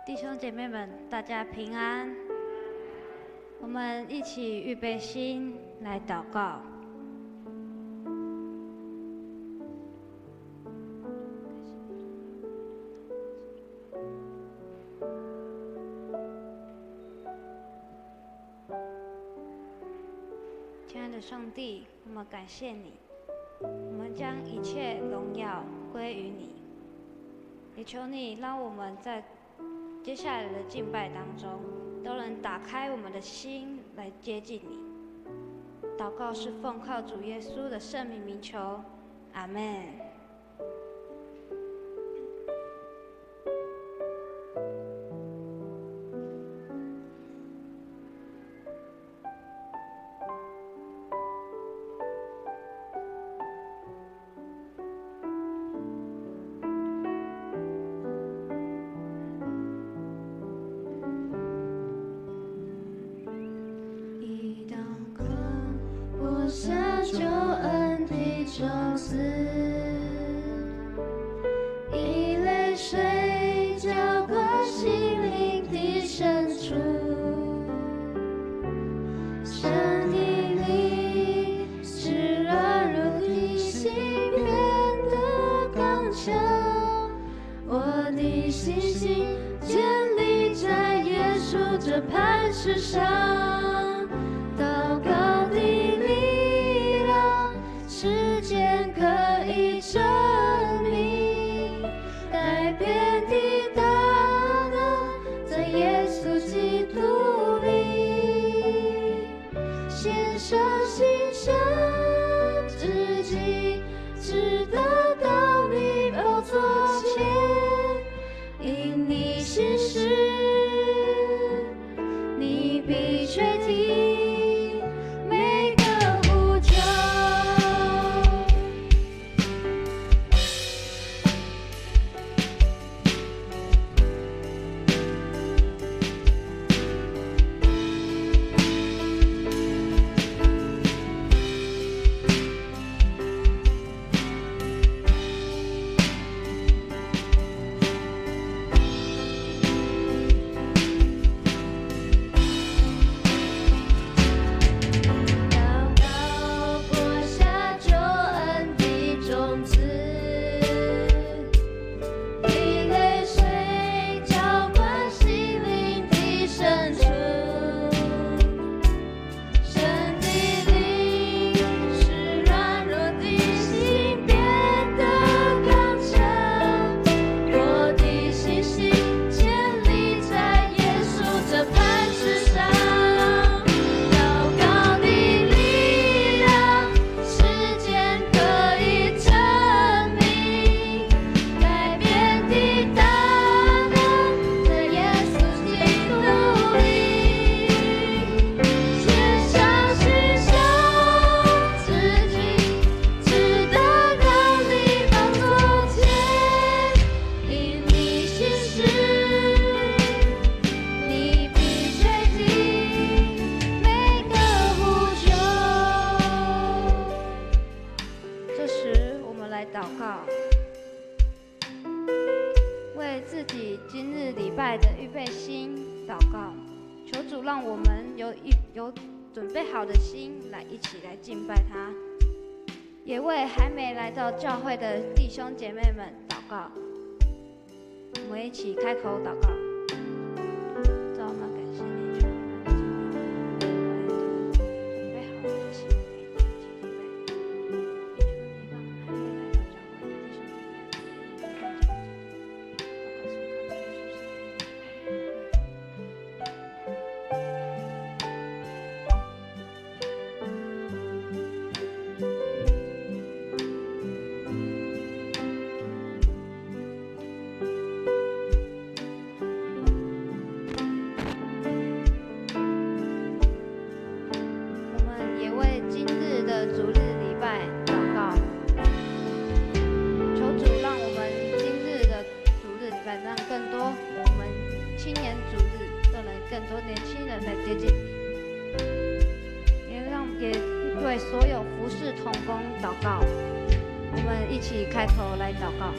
弟兄姐妹们，大家平安。我们一起预备心来祷告。亲爱的上帝，我们感谢你，我们将一切荣耀归于你，也求你让我们在接下来的敬拜当中，都能打开我们的心来接近你。祷告是奉靠主耶稣的圣名名求，阿们。下救恩的种子，以泪水浇灌心灵的深处，身体里是软弱的心变得刚强，我的信心建立在耶稣这磐石上。时间可以证明，改变的大能在耶稣基督里。献上心上自己，直得到你宝座前，因你心事，你必垂听。准备好的心来一起来敬拜他，也为还没来到教会的弟兄姐妹们祷告。我们一起开口祷告。为所有服侍同工祷告，我们一起开口来祷告。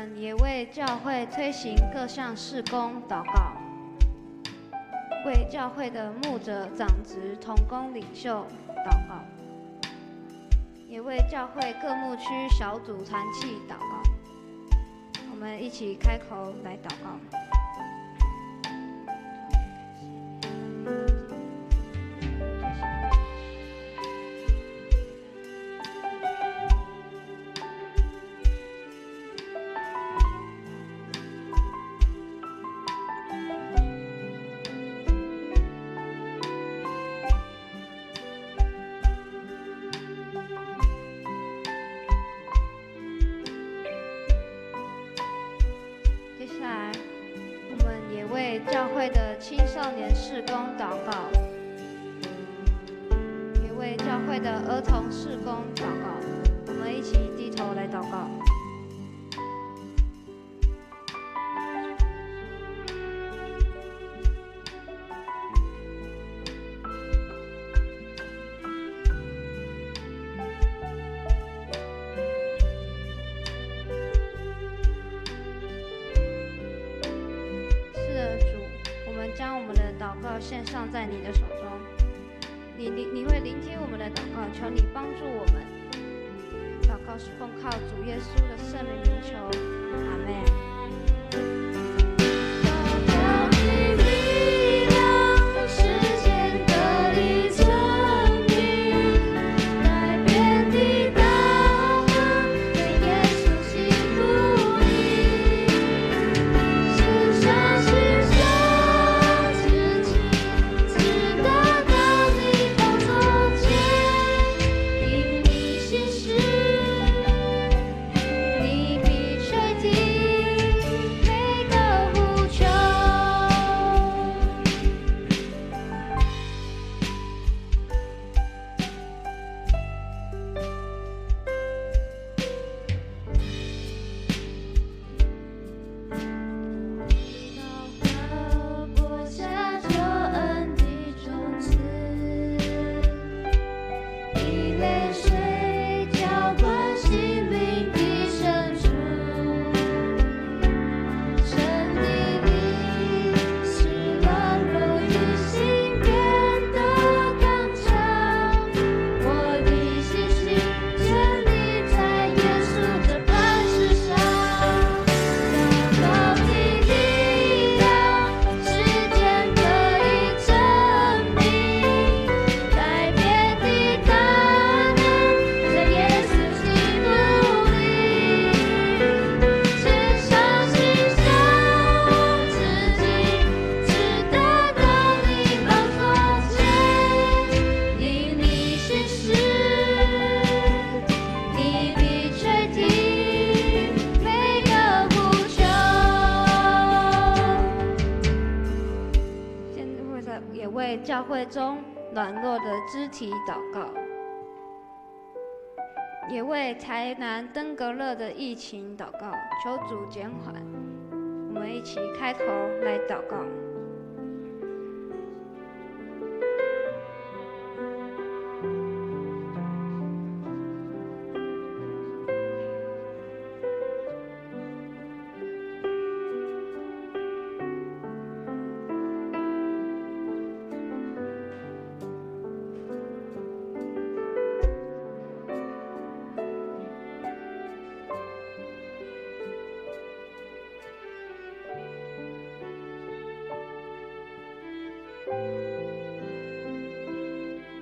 们也为教会推行各项事工祷告，为教会的牧者、长职、同工、领袖祷告，也为教会各牧区小组团契祷告。我们一起开口来祷告。接下来，我们也为教会的青少年事工祷告，也为教会的儿童事工祷告。我们一起低头来祷告。将我们的祷告献上在你的手中，你会聆听我们的祷告，求你帮助我们。祷告是奉靠主耶稣的圣名名求，阿们。也为教会中软弱的肢体祷告，也为台南登革热的疫情祷告，求主减缓。我们一起开口来祷告。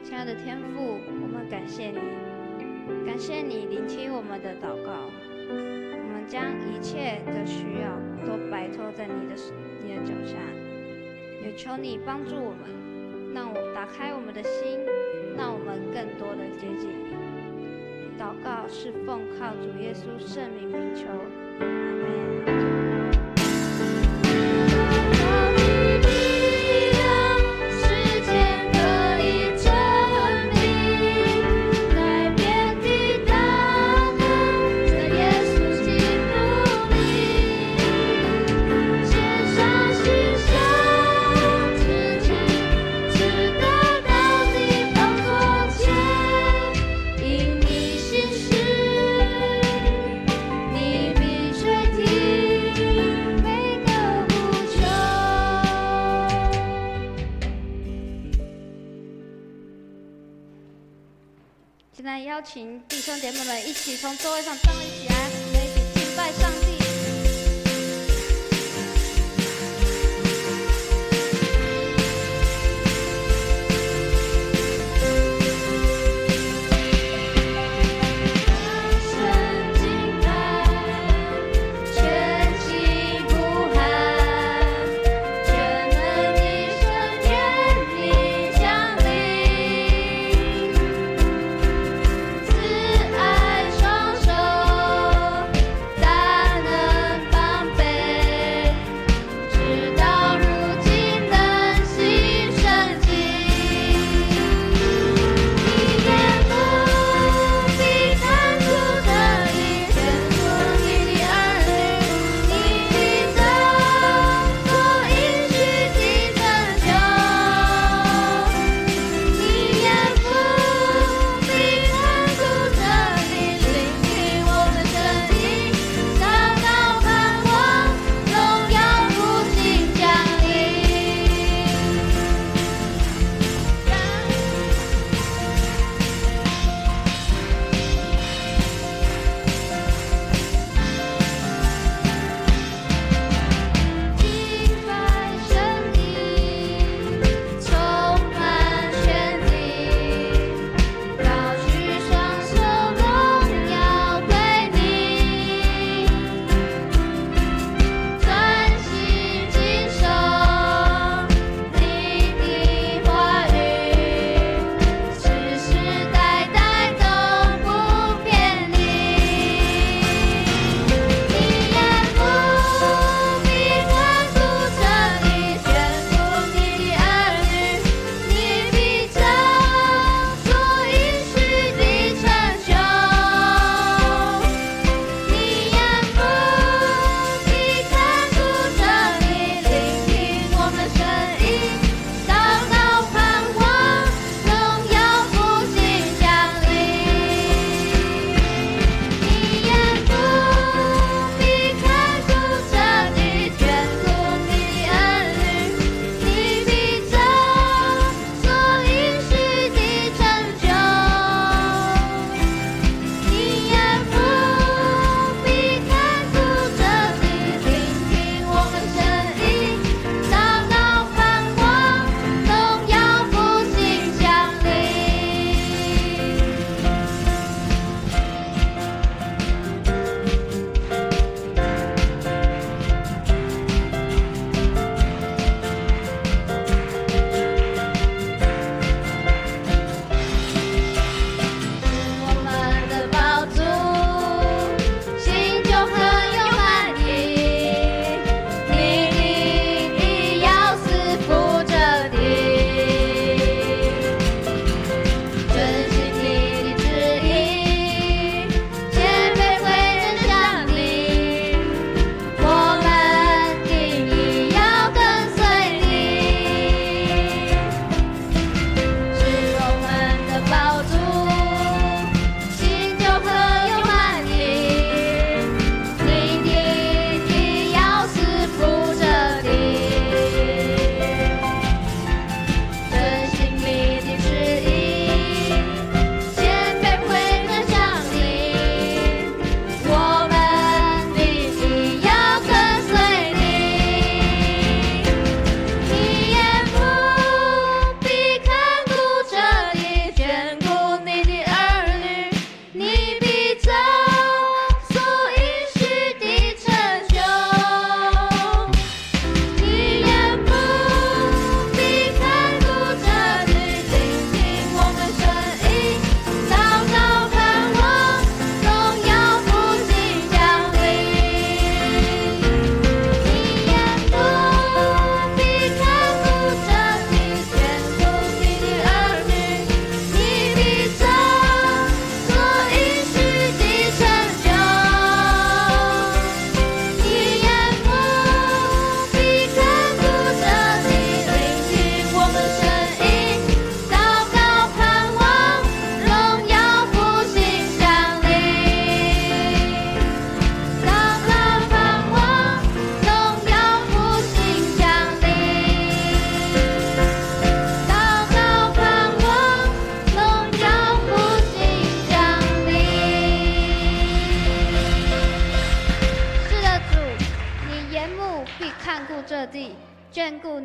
亲爱的天父，我们感谢你，感谢你聆听我们的祷告。我们将一切的需要都摆脱在你的脚下，也求你帮助我们，让我打开我们的心，让我们更多的接近你。祷告是奉靠主耶稣圣名名求，阿们。你必垂听。现在邀请弟兄姐妹们一起从座位上站立起来，我们一起敬拜上帝。慈爱双手。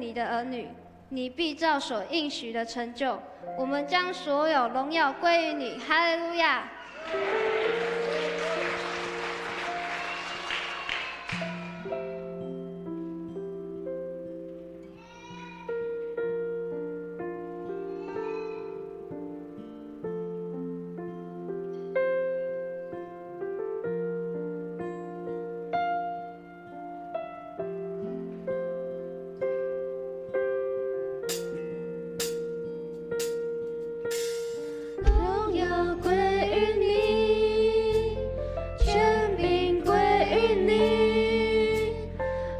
你的儿女，你必照所应许的成就。我们将所有荣耀归于你，哈利路亚。荣耀归于你，权柄归于你，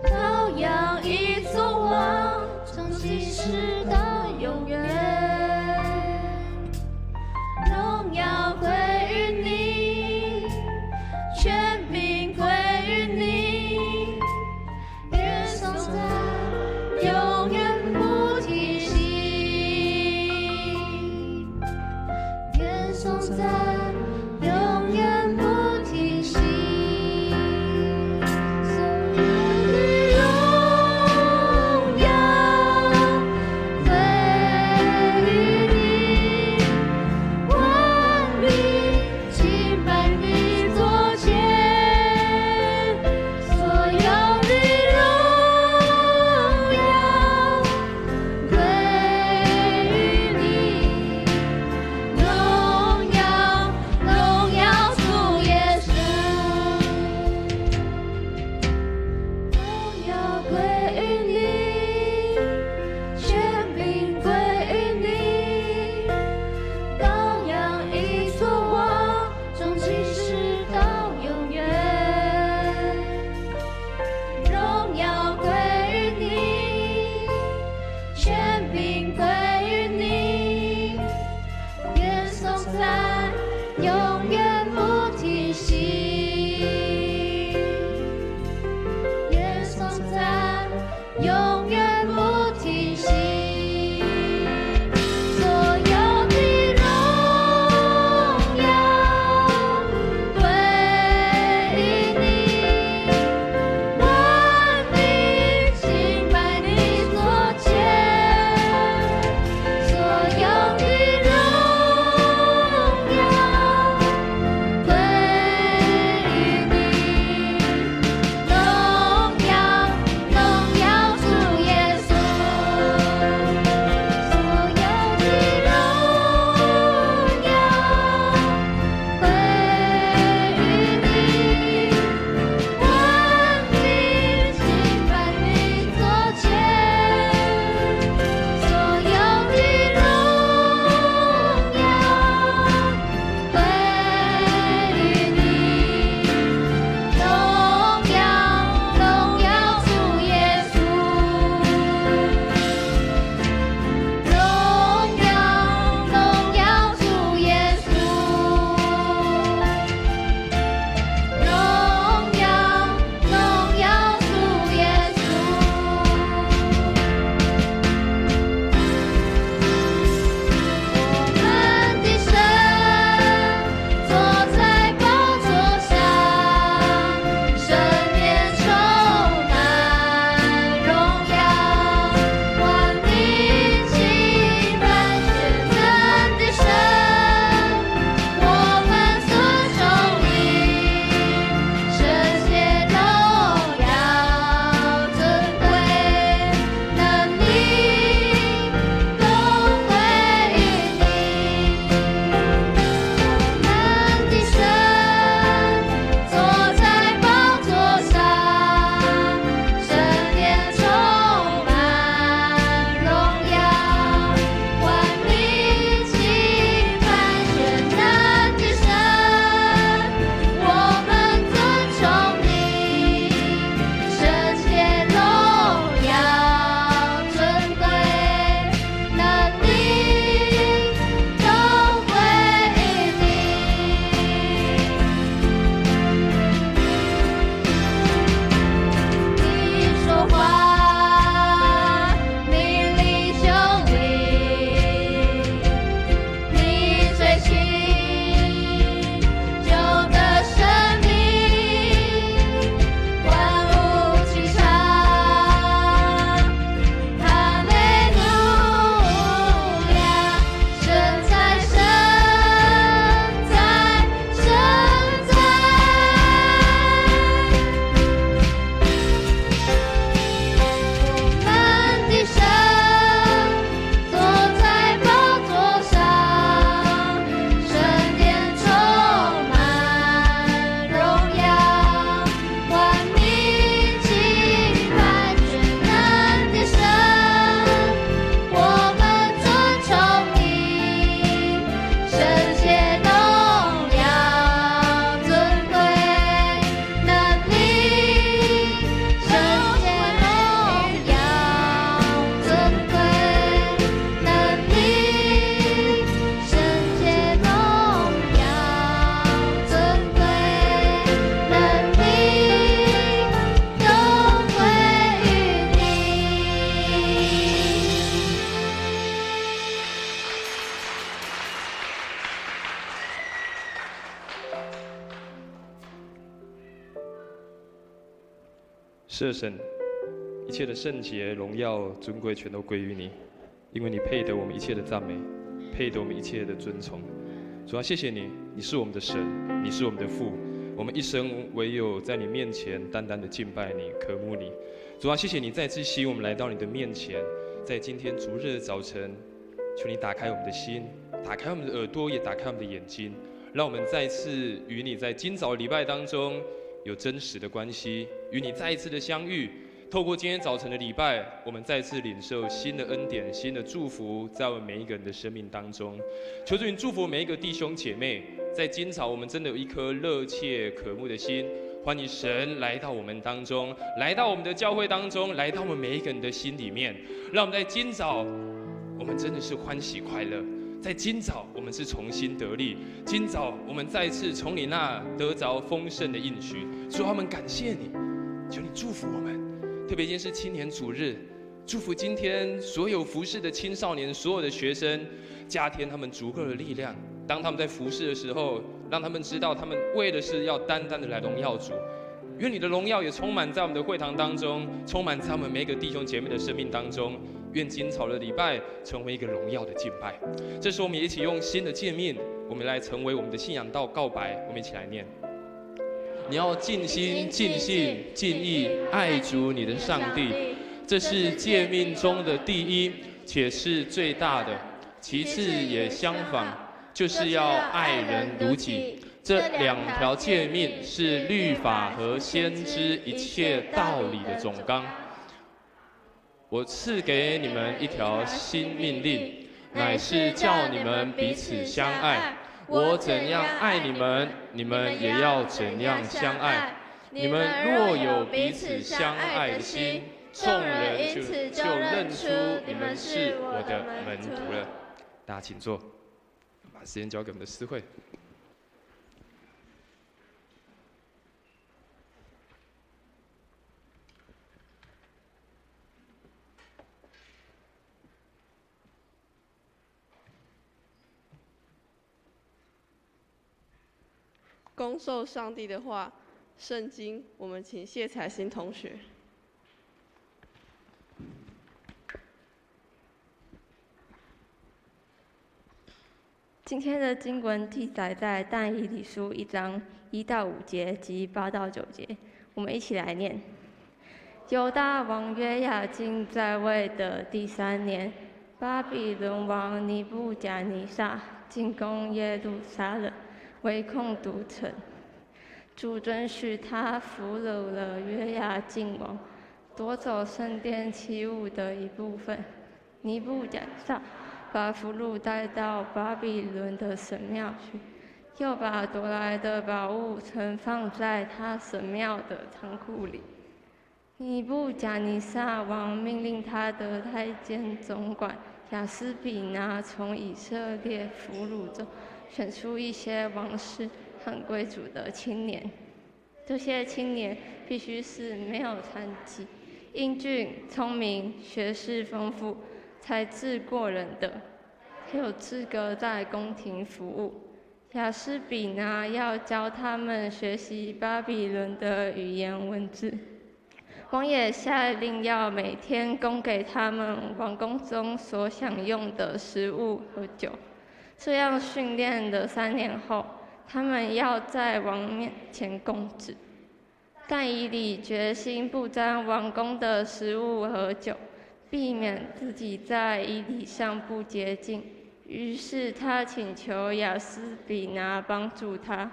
羔羊已作王，从今世到永远。荣耀归于你，权柄归于你，愿颂赞永远不停息。愿颂赞永远不停息，所有的荣耀是神，一切的圣洁、荣耀、尊贵全都归于你，因为你配得我们一切的赞美，配得我们一切的尊崇。主啊，谢谢你，你是我们的神，你是我们的父，我们一生唯有在你面前单单的敬拜你、渴慕你。主啊，谢谢你再次吸引我们来到你的面前，在今天主日的早晨，求你打开我们的心，打开我们的耳朵，也打开我们的眼睛，让我们再次与你在今早礼拜当中有真实的关系，与你再一次的相遇。透过今天早晨的礼拜，我们再次领受新的恩典、新的祝福，在我们每一个人的生命当中。求主你祝福每一个弟兄姐妹，在今早我们真的有一颗热切渴慕的心，欢迎神来到我们当中，来到我们的教会当中，来到我们每一个人的心里面，让我们在今早，我们真的是欢喜快乐。在今早，我们是重新得力。今早，我们再次从你那得着丰盛的应许。主啊，我们感谢你，求你祝福我们。特别今天是青年主日，祝福今天所有服侍的青少年、所有的学生，加添他们足够的力量。当他们在服侍的时候，让他们知道，他们为的是要单单的来荣耀主。愿你的荣耀也充满在我们的会堂当中，充满在我们每一个弟兄姐妹的生命当中。愿今早的礼拜成为一个荣耀的敬拜。这时候我们一起用新的诫命，我们来成为我们的信仰道告白。我们一起来念：你要尽心、尽性、尽意爱主你的上帝，这是诫命中的第一，且是最大的。其次也相仿，就是要爱人如己。这2条诫命是律法和先知一切道理的总纲。我赐给你们一条新命令，乃是叫你们彼此相爱。我怎样爱你们，你们也要怎样相爱。你们若有彼此相爱的心，众人因此就认出你们是我的门徒了。大家请坐，把时间交给我们的司会。恭受上帝的话，圣经，我们请谢彩欣同学。今天的经文记载在但以理书1章1到5节及8到9节，我们一起来念。犹大王约雅斤在位的第3年，巴比伦王尼布甲尼撒进攻耶路撒冷，围困都城。主准许他俘虏了约雅斤王，夺走圣殿器物的一部分。尼布甲尼撒把俘虏带到巴比伦的神庙去，又把夺来的宝物存放在他神庙的仓库里。尼布甲尼撒王命令他的太监总管亚斯比拿从以色列俘虏中选出一些王室和贵族的青年，这些青年必须是没有残疾、英俊、聪明、学识丰富、才智过人的，有资格在宫廷服务。亚斯比拿要教他们学习巴比伦的语言文字。王也下令要每天供给他们王宫中所享用的食物和酒。这样训练的3年后，他们要在王面前供职。但以理决心不沾王宫的食物和酒，避免自己在以理上不洁净。于是他请求亚斯比拿帮助他。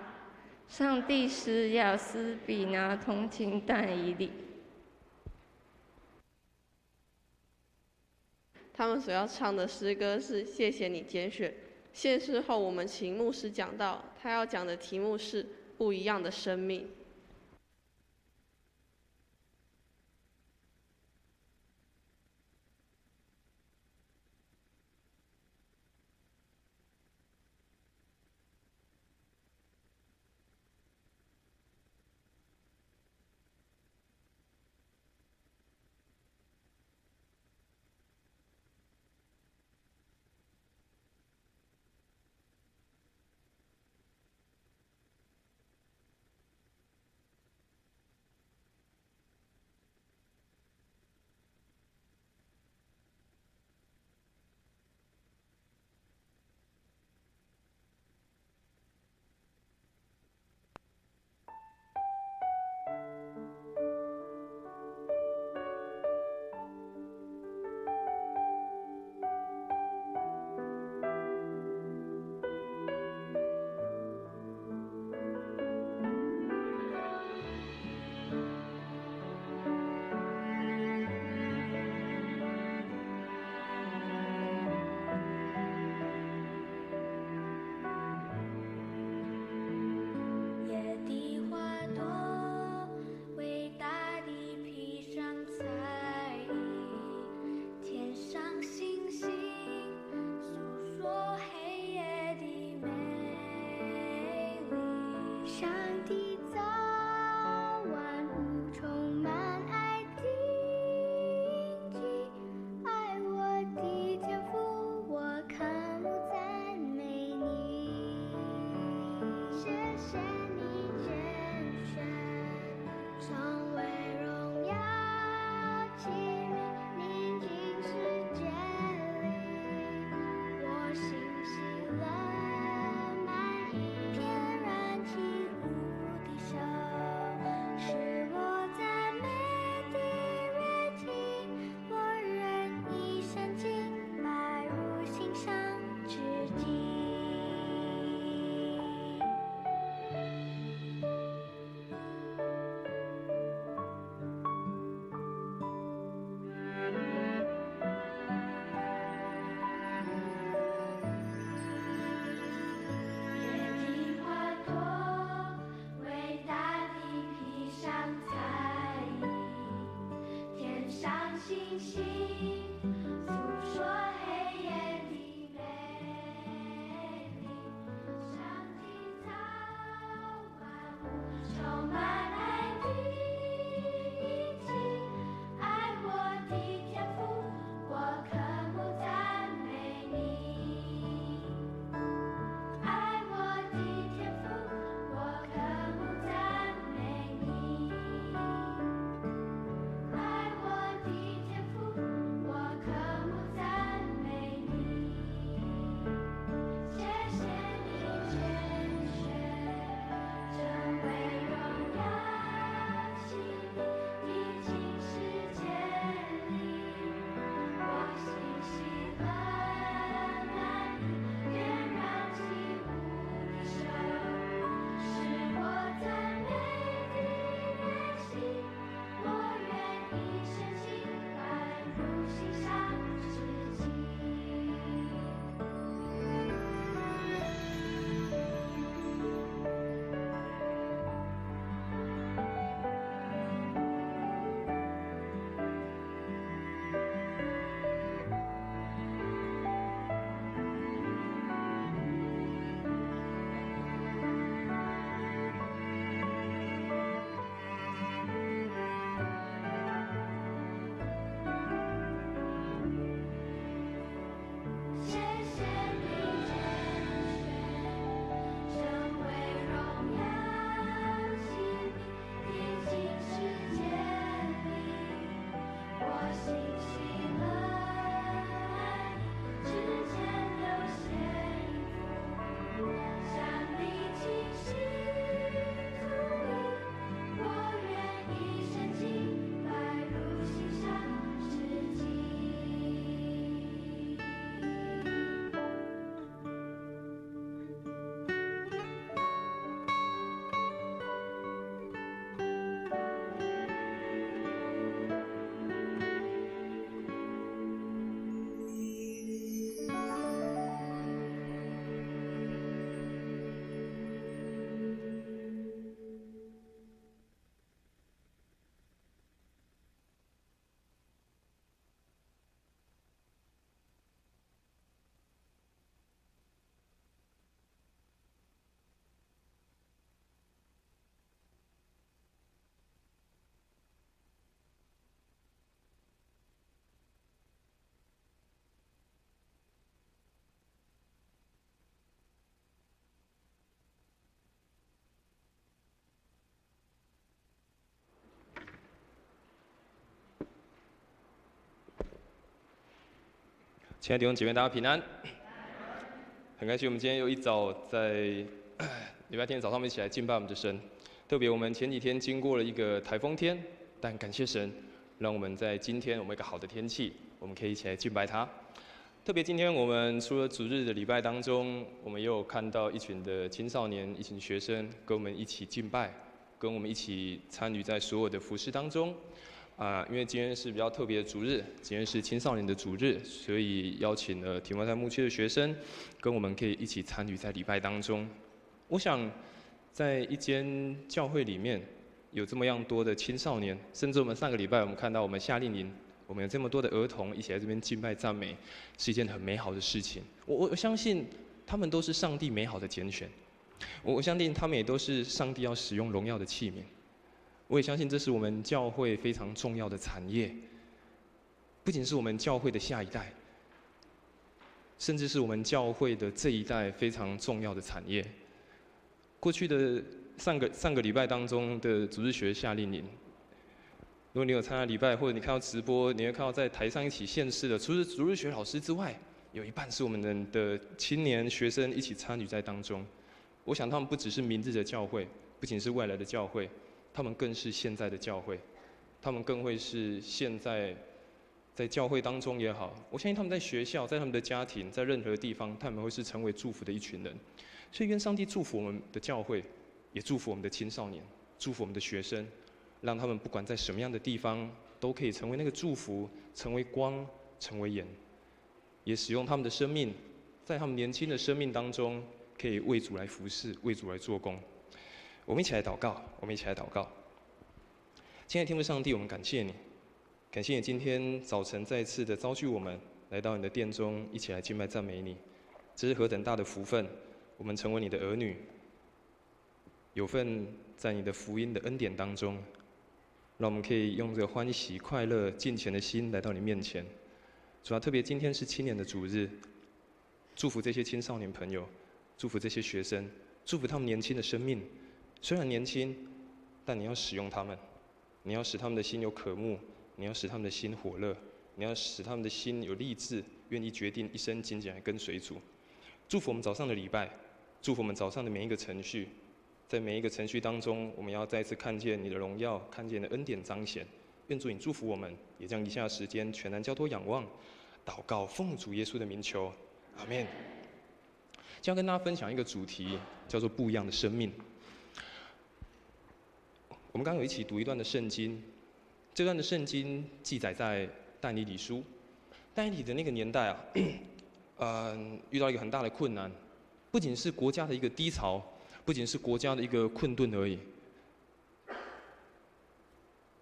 上帝使亚斯比拿同情但以理。他们所要唱的诗歌是《谢谢你拣选》。献诗后，我们请牧师讲道，他要讲的题目是不一样的生命。亲爱的弟兄姐妹，大家平安。很开心，我们今天又一早在礼拜天早上，我们一起来敬拜我们的神。特别我们前几天经过了一个台风天，但感谢神，让我们在今天我们一个好的天气，我们可以一起来敬拜他。特别今天我们除了主日的礼拜当中，我们也有看到一群的青少年、一群学生跟我们一起敬拜，跟我们一起参与在所有的服事当中。因为今天是比较特别的主日，今天是青少年的主日，所以邀请了提摩太牧区的学生，跟我们可以一起参与在礼拜当中。我想，在一间教会里面有这么样多的青少年，甚至我们上个礼拜我们看到我们夏令营，我们有这么多的儿童一起在这边敬拜赞美，是一件很美好的事情。我相信他们都是上帝美好的拣选，我相信他们也都是上帝要使用荣耀的器皿。我也相信这是我们教会非常重要的产业，不仅是我们教会的下一代，甚至是我们教会的这一代非常重要的产业。过去的上个礼拜当中的主日学夏令营，如果你有参加礼拜，或者你看到直播，你会看到在台上一起献诗的，除了主日学老师之外，有一半是我们的青年学生一起参与在当中。我想他们不只是明日的教会，不仅是未来的教会，他们更是现在的教会，他们更会是现在在教会当中也好，我相信他们在学校、在他们的家庭、在任何地方，他们会是成为祝福的一群人。所以愿上帝祝福我们的教会，也祝福我们的青少年，祝福我们的学生，让他们不管在什么样的地方，都可以成为那个祝福，成为光，成为盐，也使用他们的生命，在他们年轻的生命当中，可以为主来服侍，为主来做工。我们一起来祷告，我们一起来祷告。亲爱的天父上帝，我们感谢你，感谢你今天早晨再次的召聚我们来到你的殿中，一起来敬拜赞美你。这是何等大的福分，我们成为你的儿女，有份在你的福音的恩典当中，让我们可以用这个欢喜、快乐、敬虔的心来到你面前。主要特别今天是青年的主日，祝福这些青少年朋友，祝福这些学生，祝福他们年轻的生命。虽然年轻，但你要使用他们，你要使他们的心有渴慕，你要使他们的心火热，你要使他们的心有立志，愿意决定一生紧紧来跟随主。祝福我们早上的礼拜，祝福我们早上的每一个程序，在每一个程序当中，我们要再次看见你的荣耀，看见你的恩典彰显。愿主你祝福我们，也将以下时间全然交托仰望，祷告奉主耶稣的名求，阿们。今天要跟大家分享一个主题，叫做不一样的生命。我们刚刚有一起读一段的圣经，这段的圣经记载在但以理书。但以理的那个年代啊，遇到一个很大的困难，不仅是国家的一个低潮，不仅是国家的一个困顿而已，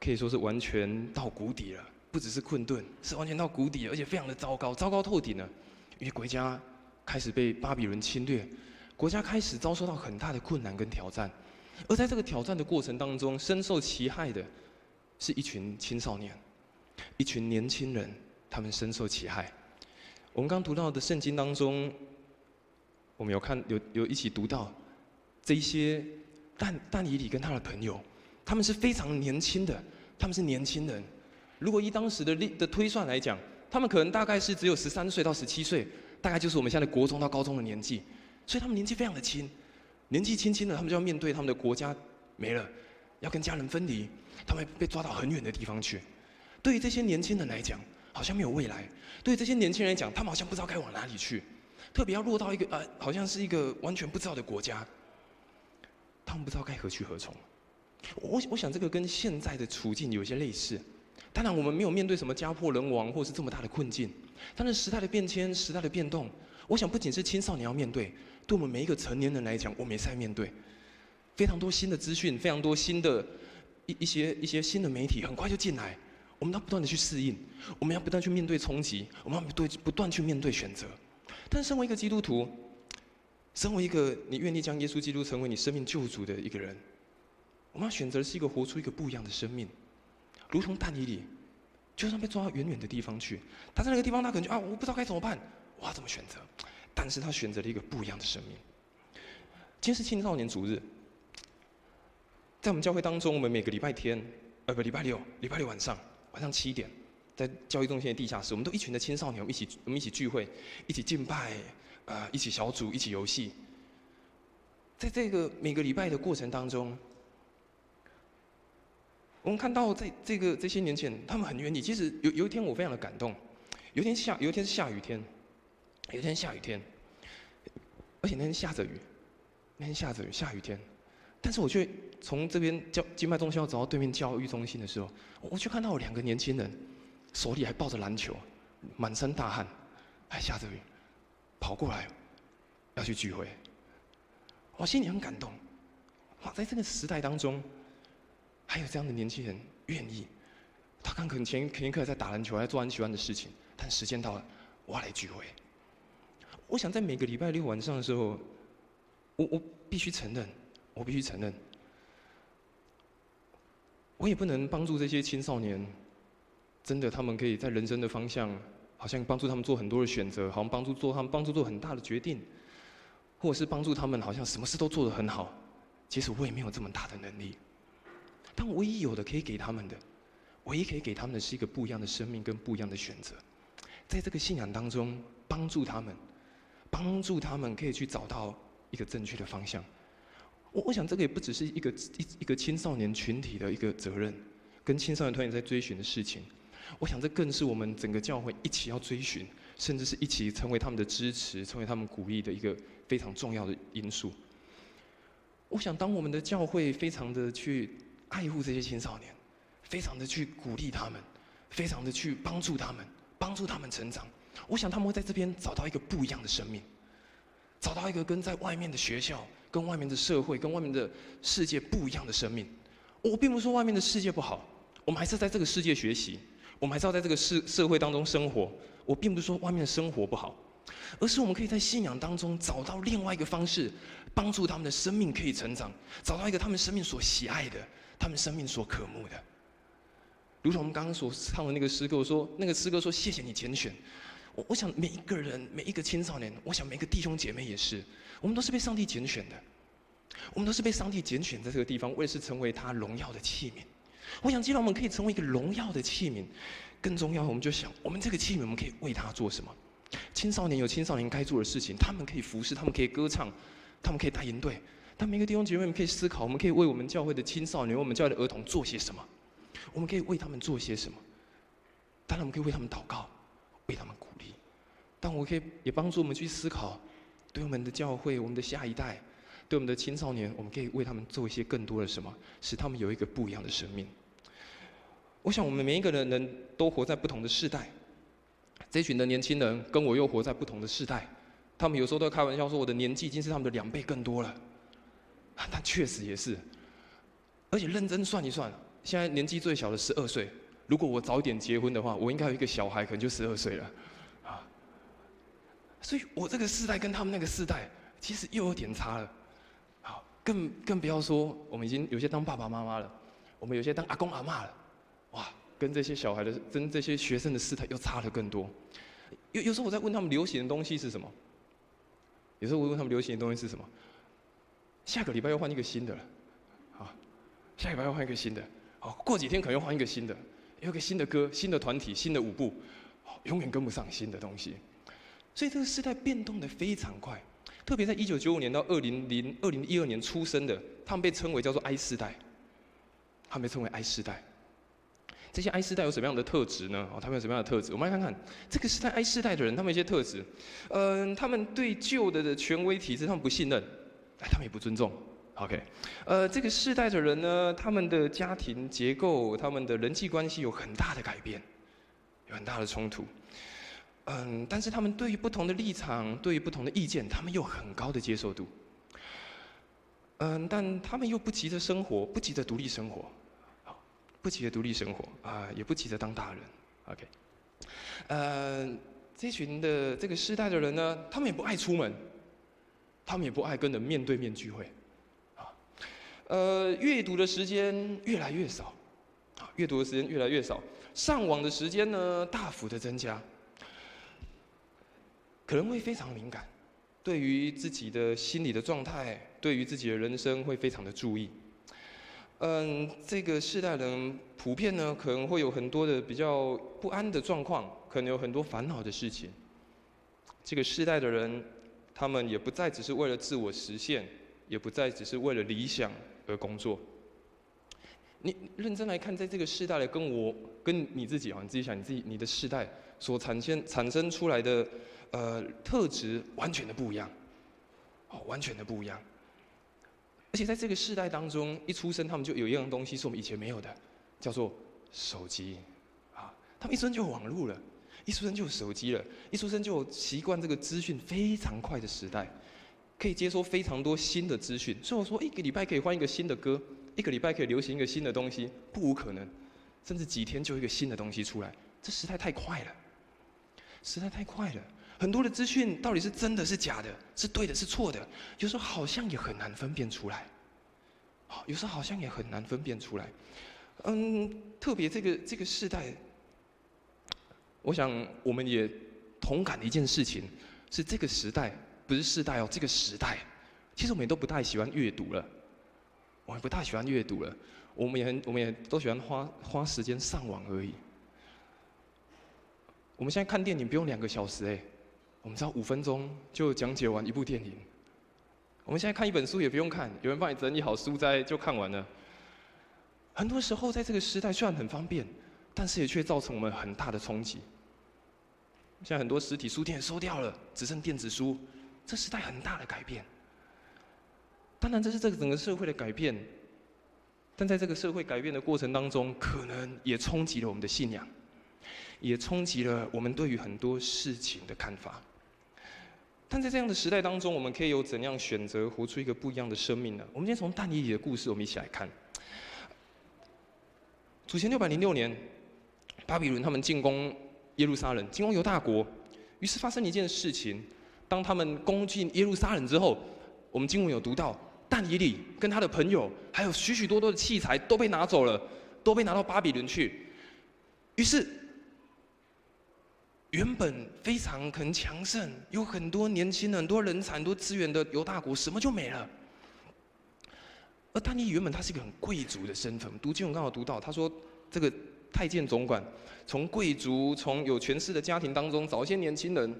可以说是完全到谷底了。不只是困顿，是完全到谷底，而且非常的糟糕，糟糕透顶了。因为国家开始被巴比伦侵略，国家开始遭受到很大的困难跟挑战。而在这个挑战的过程当中，深受其害的是一群青少年，一群年轻人，他们深受其害。我们刚读到的圣经当中，我们有一起读到这一些但以理跟他的朋友，他们是非常年轻的，他们是年轻人。如果以当时的推算来讲，他们可能大概是只有13岁到17岁，大概就是我们现在的国中到高中的年纪，所以他们年纪非常的轻。年纪轻轻的，他们就要面对他们的国家没了，要跟家人分离，他们被抓到很远的地方去。对于这些年轻人来讲，好像没有未来；对于这些年轻人来讲，他们好像不知道该往哪里去。特别要落到一个好像是一个完全不知道的国家，他们不知道该何去何从。我想这个跟现在的处境有些类似。当然，我们没有面对什么家破人亡或是这么大的困境，但是时代的变迁、时代的变动，我想不仅是青少年要面对。对我们每一个成年人来讲，我们也是在面对非常多新的资讯，非常多新的一些新的媒体，很快就进来。我们要不断的去适应，我们要不断去面对冲击，我们要不断去面对选择。但是，身为一个基督徒，身为一个你愿意将耶稣基督成为你生命救主的一个人，我们要选择的是一个活出一个不一样的生命，如同但以理，就算被抓到远远的地方去，他在那个地方，他可能就我不知道该怎么办，我要怎么选择？但是他选择了一个不一样的生命。今天是青少年主日，在我们教会当中，我们每个礼拜天，礼拜六晚上7点，在教育中心的地下室，我们都一群的青少年，我们一起聚会，一起敬拜，一起小组，一起游戏。在这个每个礼拜的过程当中，我们看到这些年轻人，他们很愿意。其实有一天我非常的感动，有一天是下雨天。有一天下雨天，而且那天下着雨，下雨天。但是我却从这边敬拜中心要走到对面教育中心的时候，我却看到有2个年轻人，手里还抱着篮球，满身大汗，还下着雨，跑过来要去聚会。我心里很感动。哇，在这个时代当中，还有这样的年轻人愿意。他可能前一刻在打篮球，在做很喜欢的事情，但时间到了，我要来聚会。我想在每个礼拜六晚上的时候，我必须承认，我也不能帮助这些青少年，真的他们可以在人生的方向，好像帮助他们做很多的选择，好像帮助做很大的决定，或者是帮助他们好像什么事都做得很好。其实我也没有这么大的能力。但我唯一有的可以给他们的，唯一可以给他们的是一个不一样的生命跟不一样的选择，在这个信仰当中帮助他们可以去找到一个正确的方向。我想这个也不只是一个青少年群体的一个责任，跟青少年团体在追寻的事情。我想这更是我们整个教会一起要追寻，甚至是一起成为他们的支持、成为他们鼓励的一个非常重要的因素。我想当我们的教会非常的去爱护这些青少年，非常的去鼓励他们，非常的去帮助他们成长，我想他们会在这边找到一个不一样的生命，找到一个跟在外面的学校、跟外面的社会、跟外面的世界不一样的生命。我并不是说外面的世界不好，我们还是在这个世界学习，我们还是要在这个社会当中生活。我并不是说外面的生活不好，而是我们可以在信仰当中找到另外一个方式，帮助他们的生命可以成长，找到一个他们生命所喜爱的、他们生命所渴慕的。如同我们刚刚所唱的那个诗歌，说谢谢你拣选。我想每一个人，每一个青少年，我想每一个弟兄姐妹也是，我们都是被上帝拣选的，我们都是被上帝拣选在这个地方，为的是成为他荣耀的器皿。我想既然我们可以成为一个荣耀的器皿，更重要我们就想，我们这个器皿我们可以为他做什么？青少年有青少年该做的事情，他们可以服侍，他们可以歌唱，他们可以带营队。但每个弟兄姐妹们可以思考，我们可以为我们教会的青少年、为我们教会的儿童做些什么？我们可以为他们做些什么？当然，我们可以为他们祷告，为他们鼓励。但我可以也帮助我们去思考，对我们的教会、我们的下一代，对我们的青少年，我们可以为他们做一些更多的什么，使他们有一个不一样的生命。我想，我们每一个人都活在不同的世代。这群的年轻人跟我又活在不同的世代，他们有时候都开玩笑说，我的年纪已经是他们的2倍更多了。但确实也是，而且认真算一算，现在年纪最小的12岁，如果我早一点结婚的话，我应该有一个小孩，可能就12岁了，啊！所以我这个世代跟他们那个世代，其实又有点差了。好，更不要说我们已经有些当爸爸妈妈了，我们有些当阿公阿嬷了，哇！跟这些小孩的、跟这些学生的世代又差了更多。有时候我在问他们流行的东西是什么，有时候我问他们流行的东西是什么，下个礼拜又换一个新的了，啊，下个礼拜又换一个新的，好，过几天可能又换一个新的，有一个新的歌、新的团体、新的舞步，永远跟不上新的东西。所以这个世代变动得非常快，特别在1995年到2012年出生的，他们被称为叫做 I 世代，他们被称为 I 世代。这些 I 世代有什么样的特质呢？他们有什么样的特质？我们来看看这个时代 I 世代的人，他们有一些特质。他们对旧的权威体制他们不信任，他们也不尊重。OK， 这个世代的人呢，他们的家庭结构、他们的人际关系有很大的改变，有很大的冲突。但是他们对于不同的立场、对于不同的意见，他们有很高的接受度。但他们又不急着生活，不急着独立生活。不急着独立生活也不急着当大人 ，OK， 这群的这个世代的人呢，他们也不爱出门，他们也不爱跟人面对面聚会，阅读的时间越来越少，阅读的时间越来越少，上网的时间呢大幅的增加，可能会非常敏感，对于自己的心理的状态，对于自己的人生会非常的注意。这个世代人普遍呢，可能会有很多的比较不安的状况，可能有很多烦恼的事情。这个世代的人，他们也不再只是为了自我实现，也不再只是为了理想而工作。你认真来看，在这个世代的跟你自己你自己想你的世代所产生出来的特质完全的不一样，完全的不一样。而且在这个世代当中，一出生他们就有一样东西是我们以前没有的，叫做手机他们一出生就有网络了，一出生就有手机了，一出生就有习惯这个资讯非常快的时代，可以接收非常多新的资讯。所以我说，一个礼拜可以换一个新的歌，一个礼拜可以流行一个新的东西，不无可能，甚至几天就有一个新的东西出来。这时代太快了，时代太快了。很多的资讯到底是真的是假的，是对的是错的，有时候好像也很难分辨出来。有时候好像也很难分辨出来。特别这个世代，我想我们也同感的一件事情是，这个时代不是世代这个时代，其实我们也都不太喜欢阅读了。我们不大喜欢阅读了，我们也都喜欢花时间上网而已。我们现在看电影不用2个小时我们只要5分钟就讲解完一部电影。我们现在看一本书也不用看，有人帮你整理好书斋就看完了。很多时候在这个时代虽然很方便，但是也却造成我们很大的冲击。现在很多实体书店也收掉了，只剩电子书，这时代很大的改变。当然，这是这个整个社会的改变，但在这个社会改变的过程当中，可能也冲击了我们的信仰，也冲击了我们对于很多事情的看法。但在这样的时代当中，我们可以有怎样选择活出一个不一样的生命呢？我们今天从但以理的故事，我们一起来看。主前606年，巴比伦他们进攻耶路撒冷，进攻犹大国，于是发生一件事情：当他们攻进耶路撒冷之后，我们经文有读到，但以理跟他的朋友，还有许许多多的器材都被拿走了，都被拿到巴比伦去。于是，原本非常很强盛，有很多年轻人、很多人才、很多资源的犹大国，什么就没了。而但以理原本他是一个很贵族的身份，读经文刚好读到，他说这个太监总管从贵族、从有权势的家庭当中找一些年轻人，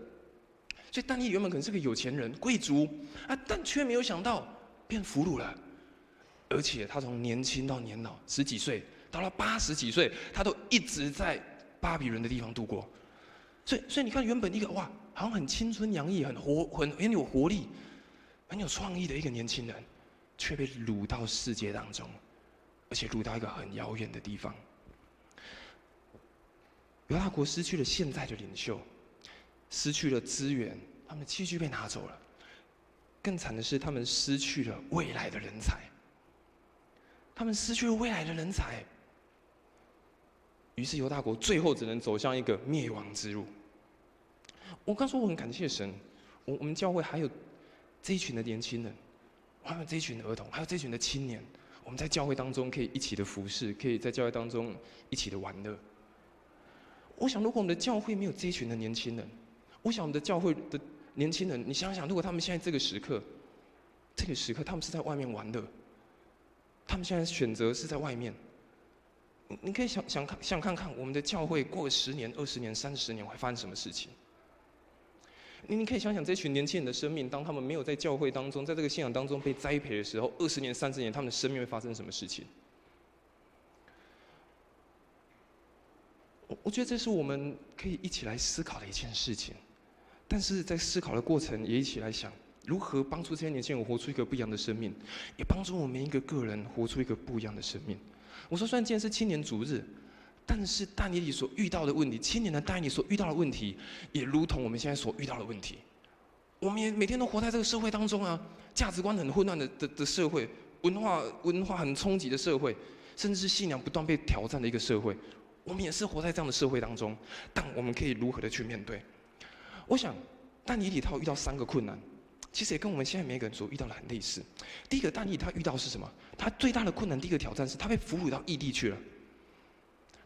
所以但以理原本可能是个有钱人、贵族啊，但却没有想到变俘虏了，而且他从年轻到年老，10几岁到了80几岁，他都一直在巴比伦的地方度过。所以你看，原本一个哇，好像很青春洋溢、很有活力、很有创意的一个年轻人，却被掳到世界当中，而且掳到一个很遥远的地方。犹大国失去了现在的领袖，失去了资源，他们的器具被拿走了。更惨的是，他们失去了未来的人才。他们失去了未来的人才，于是犹大国最后只能走向一个灭亡之路。我刚说我很感谢神，我们教会还有这一群的年轻人，还有这一群的儿童，还有这一群的青年，我们在教会当中可以一起的服侍，可以在教会当中一起的玩乐。我想，如果我们的教会没有这一群的年轻人，我想我们的教会的年轻人，你想想，如果他们现在这个时刻他们是在外面玩乐，他们现在选择是在外面，你可以想看看，我们的教会过了10年、20年、30年会发生什么事情？你可以想想这群年轻人的生命，当他们没有在教会当中，在这个信仰当中被栽培的时候，20年、30年，他们的生命会发生什么事情？我觉得这是我们可以一起来思考的一件事情。但是在思考的过程，也一起来想如何帮助这些年轻人活出一个不一样的生命，也帮助我们每一个个人活出一个不一样的生命。我说，虽然今天是青年主日，但是但以理所遇到的问题，青年的但以理所遇到的问题，也如同我们现在所遇到的问题。我们也每天都活在这个社会当中啊，价值观很混乱的社会，文化很冲击的社会，甚至是信仰不断被挑战的一个社会。我们也是活在这样的社会当中，但我们可以如何的去面对？我想，但以理他遇到3个困难，其实也跟我们现在每个人所遇到的很类似。第一个，但以理他遇到的是什么？他最大的困难，第一个挑战是他被俘虏到异地去了。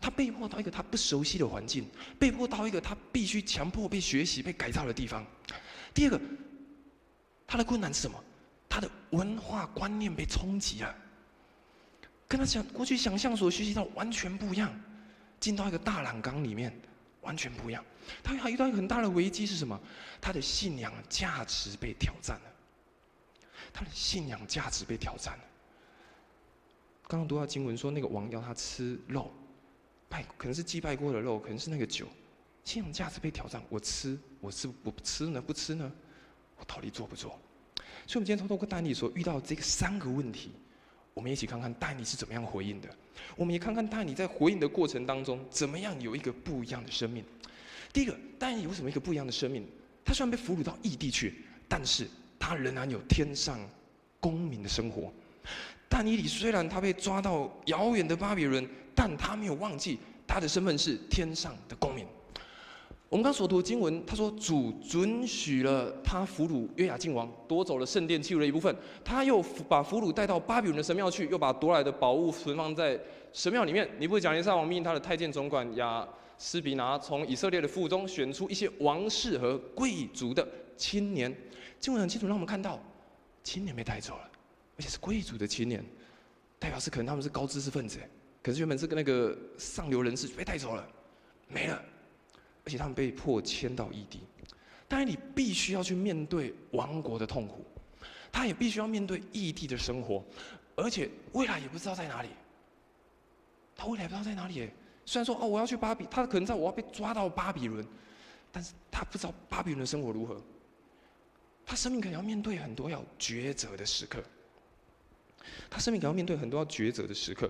他被迫到一个他不熟悉的环境，被迫到一个他必须强迫被学习、被改造的地方。第二个，他的困难是什么？他的文化观念被冲击了，跟他过去想象所学习到完全不一样。进到一个大染缸里面，完全不一样。他还遇到一个很大的危机是什么？他的信仰价值被挑战了。他的信仰价值被挑战了。刚刚读到经文说，那个王要他吃肉，可能是祭拜过的肉，可能是那个酒。信仰价值被挑战，我吃不吃呢？不吃呢？我到底做不做？所以，我们今天透过但以理所遇到这个3个问题，我们一起看看但以理是怎么样回应的。我们也看看但以理在回应的过程当中，怎么样有一个不一样的生命。第一个，但以理为什么一个不一样的生命？他虽然被俘虏到异地去，但是他仍然有天上公民的生活。但以理虽然他被抓到遥远的巴比伦，但他没有忘记他的身份是天上的公民。我们刚所读的经文，他说主准许了他俘虏约雅敬王，夺走了圣殿器物的一部分，他又把俘虏带到巴比伦的神庙去，又把夺来的宝物存放在神庙里面。尼布甲尼撒王命他的太监总管亚斯比拿从以色列的腹中选出一些王室和贵族的青年。经文很清楚让我们看到，青年被带走了，而且是贵族的青年。代表是可能他们是高知识分子，可是原本是跟那个上流人士被带走了，没了，而且他们被迫迁到异地。当然，你必须要去面对亡国的痛苦，他也必须要面对异地的生活，而且未来也不知道在哪里。他未来也不知道在哪里耶。虽然说我要去巴比，他可能知道我要被抓到巴比伦，但是他不知道巴比伦的生活如何。他生命可能要面对很多要抉择的时刻。他生命可能要面对很多要抉择的时刻。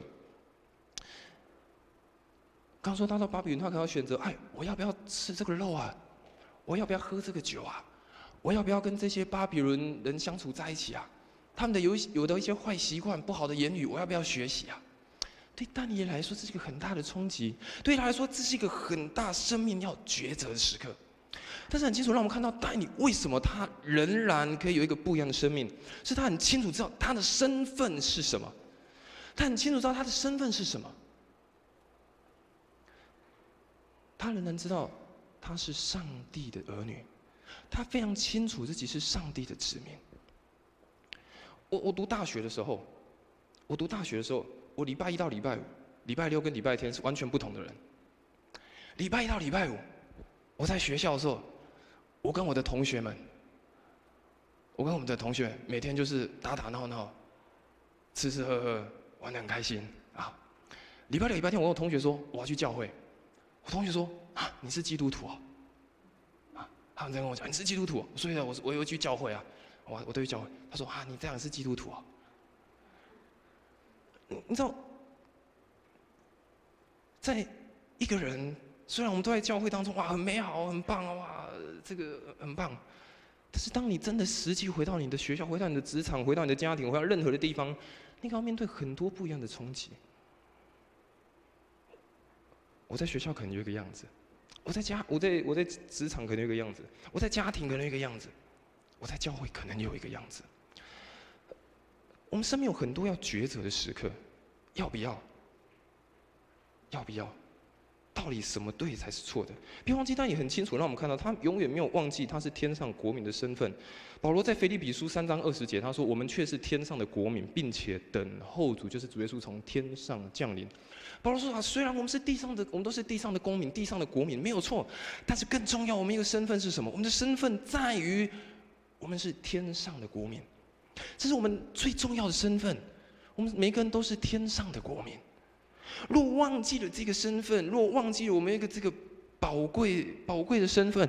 刚说他到巴比伦，他可能要选择：我要不要吃这个肉啊？我要不要喝这个酒啊？我要不要跟这些巴比伦人相处在一起啊？他们的有的一些坏习惯、不好的言语，我要不要学习啊？对但以理来说，这是一个很大的冲击；对他来说，这是一个很大生命要抉择的时刻。但是很清楚，让我们看到但以理为什么他仍然可以有一个不一样的生命，是他很清楚知道他的身份是什么，他很清楚知道他的身份是什么，他仍然知道他是上帝的儿女，他非常清楚自己是上帝的子民。我读大学的时候，我礼拜一到礼拜五、礼拜六跟礼拜天是完全不同的人。礼拜一到礼拜五，我在学校的时候，我跟我的同学们每天就是打打闹闹、吃吃喝喝，玩得很开心啊。礼拜六、礼拜天，我有同学说我要去教会，我同学说你是基督徒啊？他们在跟我讲你是基督徒，所以我又去教会啊，我都去教会。他说你这样是基督徒啊？你知道，在一个人虽然我们都在教会当中，很美好，很棒啊，这个很棒。但是当你真的实际回到你的学校，回到你的职场，回到你的家庭，回到任何的地方，你可能要面对很多不一样的冲击。我在学校可能有一个样子，我在职场可能有一个样子，我在家庭可能有一个样子，我在教会可能有一个样子。我们生命有很多要抉择的时刻，要不要？到底什么对才是错的？别忘记，他也很清楚让我们看到，他永远没有忘记他是天上国民的身份。保罗在腓立比书3章20节，他说：“我们却是天上的国民，并且等候主，就是主耶稣从天上降临。”保罗说：“虽然我们是地上的，我们都是地上的公民，地上的国民，没有错。但是更重要，我们一个身份是什么？我们的身份在于，我们是天上的国民。这是我们最重要的身份。我们每个人都是天上的国民。如果忘记了这个身份，如果忘记了我们一个这个宝贵的身份，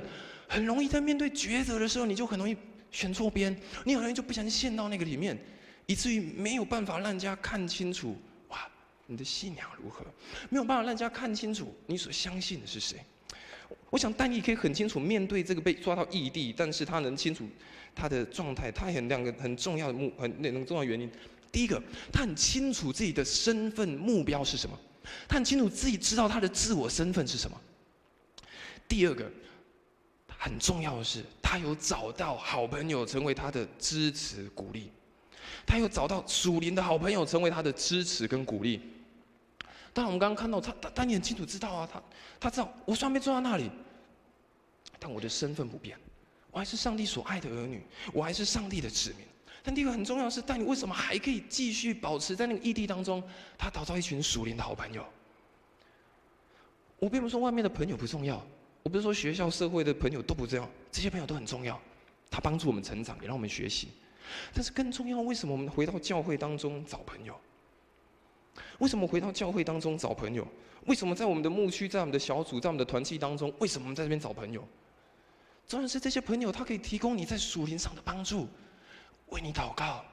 很容易在面对抉择的时候，你就很容易选错边，你很容易就不小心陷到那个里面，以至于没有办法让人家看清楚，你的信仰如何，没有办法让人家看清楚你所相信的是谁。我想但以理可以很清楚面对这个被抓到异地，但是他能清楚他的状态，他有两个很重要的原因。第一个，他很清楚自己的身份目标是什么，他很清楚自己知道他的自我身份是什么。第二个，很重要的是，他有找到好朋友成为他的支持鼓励，他有找到属灵的好朋友成为他的支持跟鼓励。当然，我们刚刚看到他也很清楚知道啊，他知道我虽然被抓到那里，但我的身份不变，我还是上帝所爱的儿女，我还是上帝的子民。但第一个很重要的是，但你为什么还可以继续保持在那个异地当中？他找到一群属灵的好朋友。我并不是说外面的朋友不重要，我不是说学校社会的朋友都不重要，这些朋友都很重要，他帮助我们成长，也让我们学习。但是更重要，为什么我们回到教会当中找朋友？为什么回到教会当中找朋友？为什么在我们的牧区、在我们的小组、在我们的团契当中，为什么我们在这边找朋友？重要是这些朋友，他可以提供你在属灵上的帮助，为你祷告，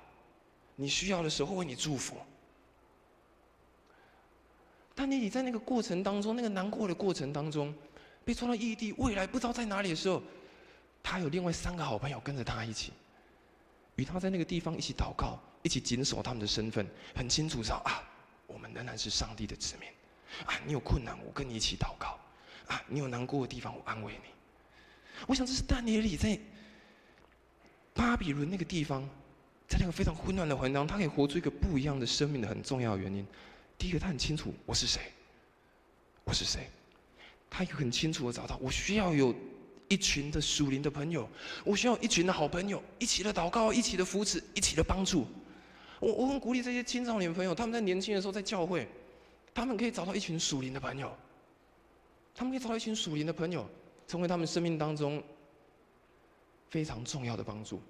你需要的时候为你祝福。但你在那个过程当中，那个难过的过程当中，被抓到异地，未来不知道在哪里的时候，他有另外3个好朋友跟着他一起，与他在那个地方一起祷告，一起谨守他们的身份，很清楚知道我们仍然是上帝的子民。你有困难，我跟你一起祷告。你有难过的地方，我安慰你。我想这是但以理在巴比伦那个地方，在那个非常混乱的环境当中，他可以活出一个不一样的生命的很重要的原因。第一个，他很清楚我是谁，我是谁。他也很清楚的找到，我需要有一群的属灵的朋友，我需要一群的好朋友，一起的祷告，一起的扶持，一起的帮助。我很鼓励这些青少年朋友，他们在年轻的时候在教会，他们可以找到一群属灵的朋友，他们可以找到一群属灵的朋友，成为他们生命当中非常重要的帮助。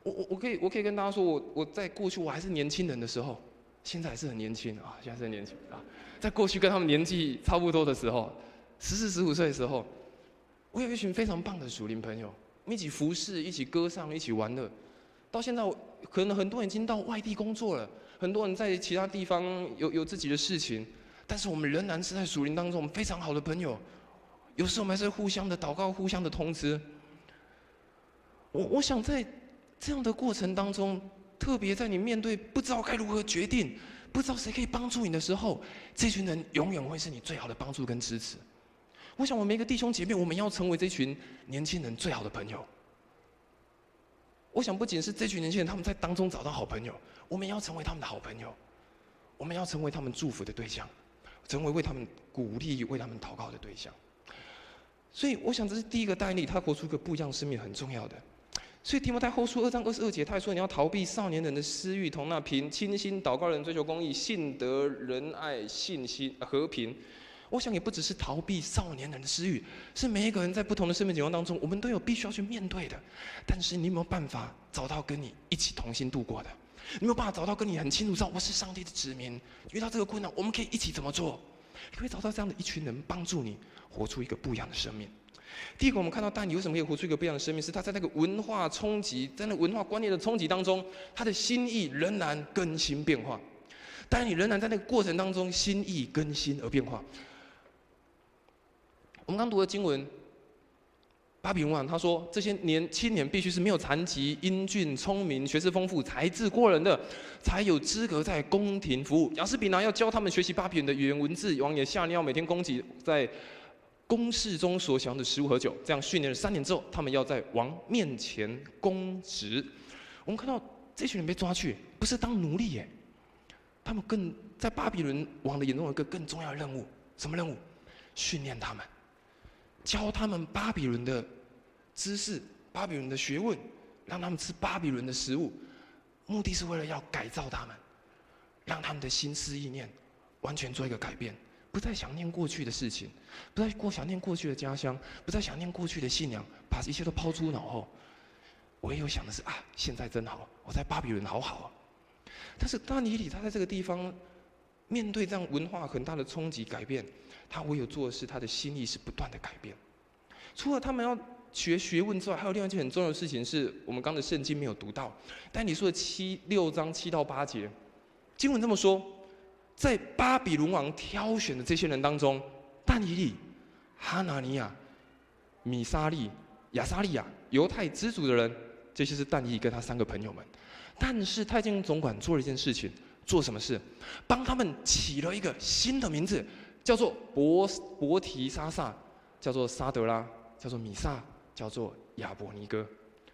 我可以跟大家说，我在过去我还是年轻人的时候，现在还是很年轻啊，现在是很年轻啊。在过去跟他们年纪差不多的时候，14、15岁的时候，我有一群非常棒的属灵朋友，我们一起服侍，一起歌唱，一起玩乐。到现在，可能很多人已经到外地工作了，很多人在其他地方有自己的事情，但是我们仍然是在属灵当中，我们非常好的朋友。有时候我们还是互相的祷告，互相的通知。我想在这样的过程当中，特别在你面对不知道该如何决定，不知道谁可以帮助你的时候，这群人永远会是你最好的帮助跟支持。我想，我们每个弟兄姐妹，我们要成为这群年轻人最好的朋友。我想，不仅是这群年轻人，他们在当中找到好朋友，我们也要成为他们的好朋友，我们要成为他们祝福的对象，成为为他们鼓励、为他们祷告的对象。所以，我想这是第一个带领他活出一个不一样的生命，很重要的。所以提摩太后书2章22节，他还说你要逃避少年人的私欲，同那凭清心祷告人追求公义、信德、仁爱、信心、和平。我想也不只是逃避少年人的私欲，是每一个人在不同的生命情况当中，我们都有必须要去面对的。但是你有没有办法找到跟你一起同心度过的？你有没有办法找到跟你很清楚知道我是上帝的子民，遇到这个困难我们可以一起怎么做？你可以找到这样的一群人帮助你活出一个不一样的生命。第一个，我们看到但以理为什么可以活出一个不一样的生命，是他在那个文化冲击，在那文化观念的冲击当中，他的心意仍然更新变化。但你仍然在那个过程当中，心意更新而变化。我们刚读的经文，巴比伦王他说，这些青年必须是没有残疾、英俊、聪明、学识丰富、才智过人的，才有资格在宫廷服务。亚斯比拿要教他们学习巴比伦的语言文字，王也下令要每天供给在宫室中所享的食物和酒，这样训练了3年之后，他们要在王面前公职。我们看到这群人被抓去，不是当奴隶耶，他们更在巴比伦王的眼中有一个更重要的任务，什么任务？训练他们，教他们巴比伦的知识、巴比伦的学问，让他们吃巴比伦的食物，目的是为了要改造他们，让他们的心思意念完全做一个改变。不再想念过去的事情，不再想念过去的家乡，不再想念过去的信仰，把一切都抛诸脑后。我也有想的是啊，现在真好，我在巴比伦好好啊。但是但以理他在这个地方面对这样文化很大的冲击改变，他唯有做的是他的心意是不断的改变。除了他们要学问之外，还有另外一件很重要的事情，是我们刚才圣经没有读到。但你说的6章7到8节，经文这么说。在巴比伦王挑选的这些人当中，但以理、哈拿尼亚、米沙利、亚撒利亚、犹太支族的人，这些是但以理跟他3个朋友们。但是太监总管做了一件事情，做什么事？帮他们起了一个新的名字，叫做伯提沙撒，叫做沙德拉，叫做米萨，叫做亚伯尼哥，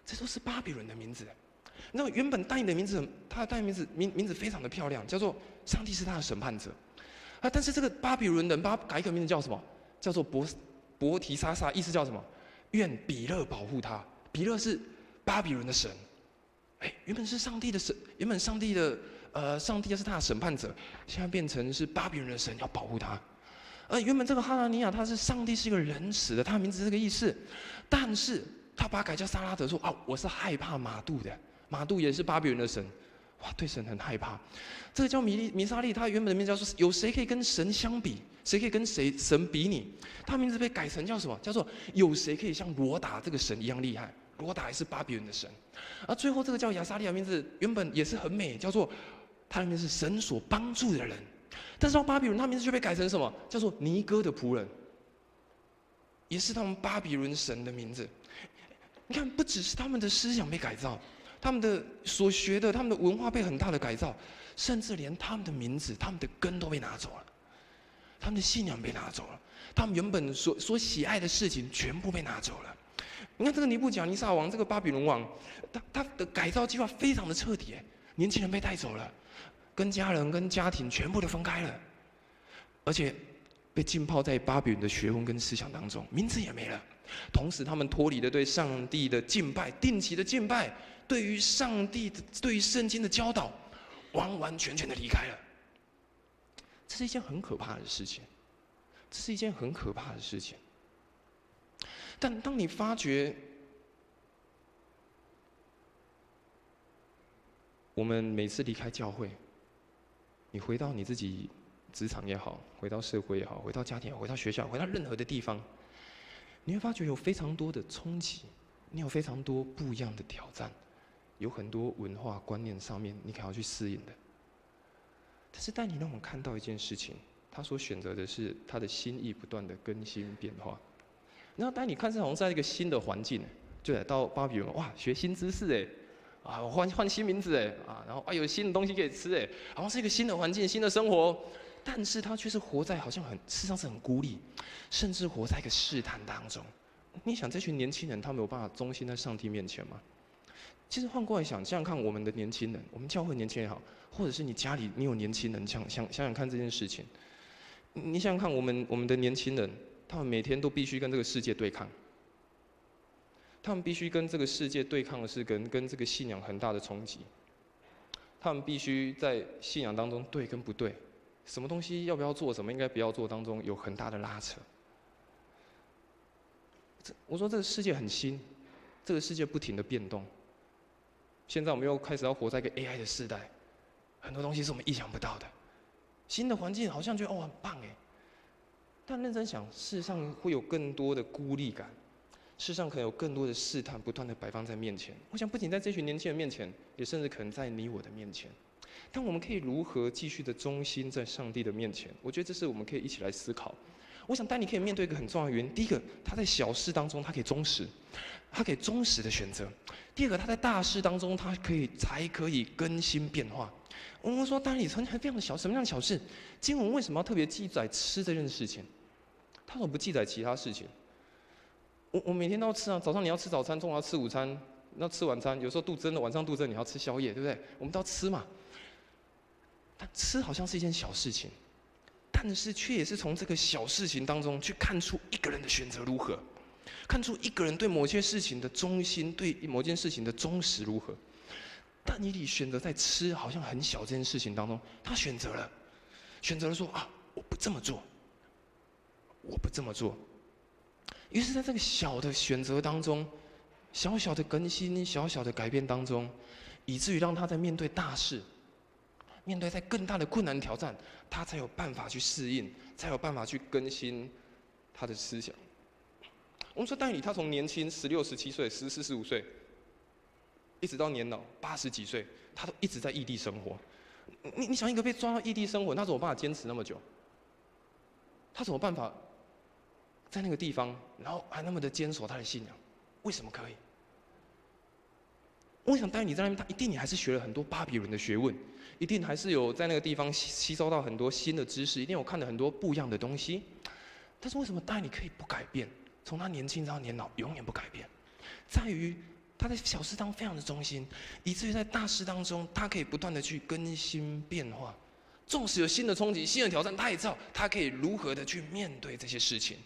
这都是巴比伦的名字。你知道原本但以理的名字，他的但以理名字非常的漂亮，叫做上帝是他的审判者。但是这个巴比伦人把他改一个名字叫什么？叫做伯提沙撒，意思叫什么？愿比勒保护他。比勒是巴比伦的神。原本是上帝的神，原本上帝是他的审判者，现在变成是巴比伦的神要保护他。原本这个哈拿尼亚他是上帝是一个人使的，他的名字是这个意思，但是他把他改叫撒拉德，说我是害怕马杜的。马杜也是巴比伦的神，哇，对神很害怕。这个叫米沙利，他原本的名字叫做有谁可以跟神相比？谁可以跟神比拟？他名字被改成叫什么？叫做有谁可以像罗达这个神一样厉害？罗达也是巴比伦的神。而最后这个叫亚撒利亚名字原本也是很美，叫做他的名字是神所帮助的人。但是到巴比伦，他名字就被改成什么？叫做尼哥的仆人，也是他们巴比伦神的名字。你看，不只是他们的思想被改造。他们的所学的，他们的文化被很大的改造，甚至连他们的名字、他们的根都被拿走了，他们的信仰被拿走了，他们原本所喜爱的事情全部被拿走了。你看这个尼布甲尼撒王，这个巴比伦王，他的改造计划非常的彻底，年轻人被带走了，跟家人、跟家庭全部都分开了，而且被浸泡在巴比伦的学问跟思想当中，名字也没了。同时他们脱离了对上帝的敬拜、定期的敬拜，对于上帝的、对于圣经的教导，完完全全的离开了。这是一件很可怕的事情，这是一件很可怕的事情。但当你发觉，我们每次离开教会，你回到你自己职场也好，回到社会也好，回到家庭也好，回到学校，回到任何的地方，你会发觉有非常多的冲击，你有非常多不一样的挑战，有很多文化观念上面你可能要去适应的。但是带你让我们看到一件事情，他所选择的是他的心意不断的更新变化。然后带你看是好像在一个新的环境，就来到巴比伦，哇，学新知识哎，啊，换新名字哎，啊，然后啊有新的东西可以吃哎，好像是一个新的环境、新的生活。但是他却是活在好像事实上是很孤立，甚至活在一个试探当中。你想这群年轻人，他们有办法忠心在上帝面前吗？其实换过来想想看，我们的年轻人，我们教会年轻人也好，或者是你家里你有年轻人，想想看这件事情。你想想看，我们的年轻人，他们每天都必须跟这个世界对抗，他们必须跟这个世界对抗的是跟这个信仰很大的冲击。他们必须在信仰当中对跟不对，什么东西要不要做，什么应该不要做当中有很大的拉扯。我说这个世界很新，这个世界不停的变动。现在我们又开始要活在一个 AI 的时代，很多东西是我们意想不到的。新的环境好像觉得哦很棒哎，但认真想，事实上会有更多的孤立感，事实上可能有更多的试探不断的摆放在面前。我想不仅在这群年轻人面前，也甚至可能在你我的面前。但我们可以如何继续的忠心在上帝的面前？我觉得这是我们可以一起来思考。我想带你可以面对一个很重要的原因：第一个，他在小事当中他可以忠实，他可以忠实的选择；第二个，他在大事当中他才可以更新变化。我们说，当然你从非常的小，什么样的小事？经文为什么要特别记载吃这件事情？他怎么不记载其他事情？我每天都要吃啊，早上你要吃早餐，中午要吃午餐，那吃晚餐，有时候肚子饿了，晚上肚子饿你要吃宵夜，对不对？我们都要吃嘛。但吃好像是一件小事情，但是却也是从这个小事情当中去看出一个人的选择如何，看出一个人对某些事情的忠心，对某件事情的忠实如何。但以理选择在吃好像很小这件事情当中，他选择了说啊，我不这么做，我不这么做。于是在这个小的选择当中，小小的更新、小小的改变当中，以至于让他在面对大事，面对在更大的困难挑战，他才有办法去适应，才有办法去更新他的思想。我们说但以理他从年轻16、17岁、14、15岁，一直到年老80几岁，他都一直在异地生活。你想一个被抓到异地生活，他怎么办法坚持那么久？他怎么办法在那个地方，然后还那么的坚守他的信仰？为什么可以？我想带你在那边，他一定你还是学了很多巴比伦的学问，一定还是有在那个地方吸收到很多新的知识，一定有看了很多不一样的东西。但是为什么带你可以不改变？从他年轻到年老，永远不改变，在于他在小事当中非常的忠心，以至于在大事当中，他可以不断的去更新变化。纵使有新的冲击、新的挑战，他也知道他可以如何的去面对这些事情。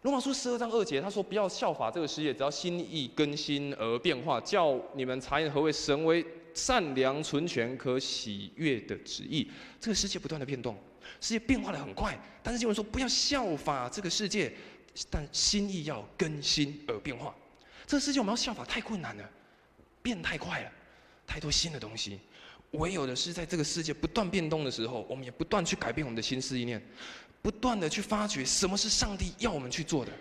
罗马书12章2节，他说：“不要效法这个世界，只要心意更新而变化，叫你们察验何为神为善良、纯全、可喜悦的旨意。”这个世界不断的变动，世界变化的很快，但是经文说不要效法这个世界，但心意要更新而变化。这个世界我们要效法太困难了，变太快了，太多新的东西。唯有的是在这个世界不断变动的时候，我们也不断去改变我们的心思意念，不断的去发掘什么是上帝要我们去做的。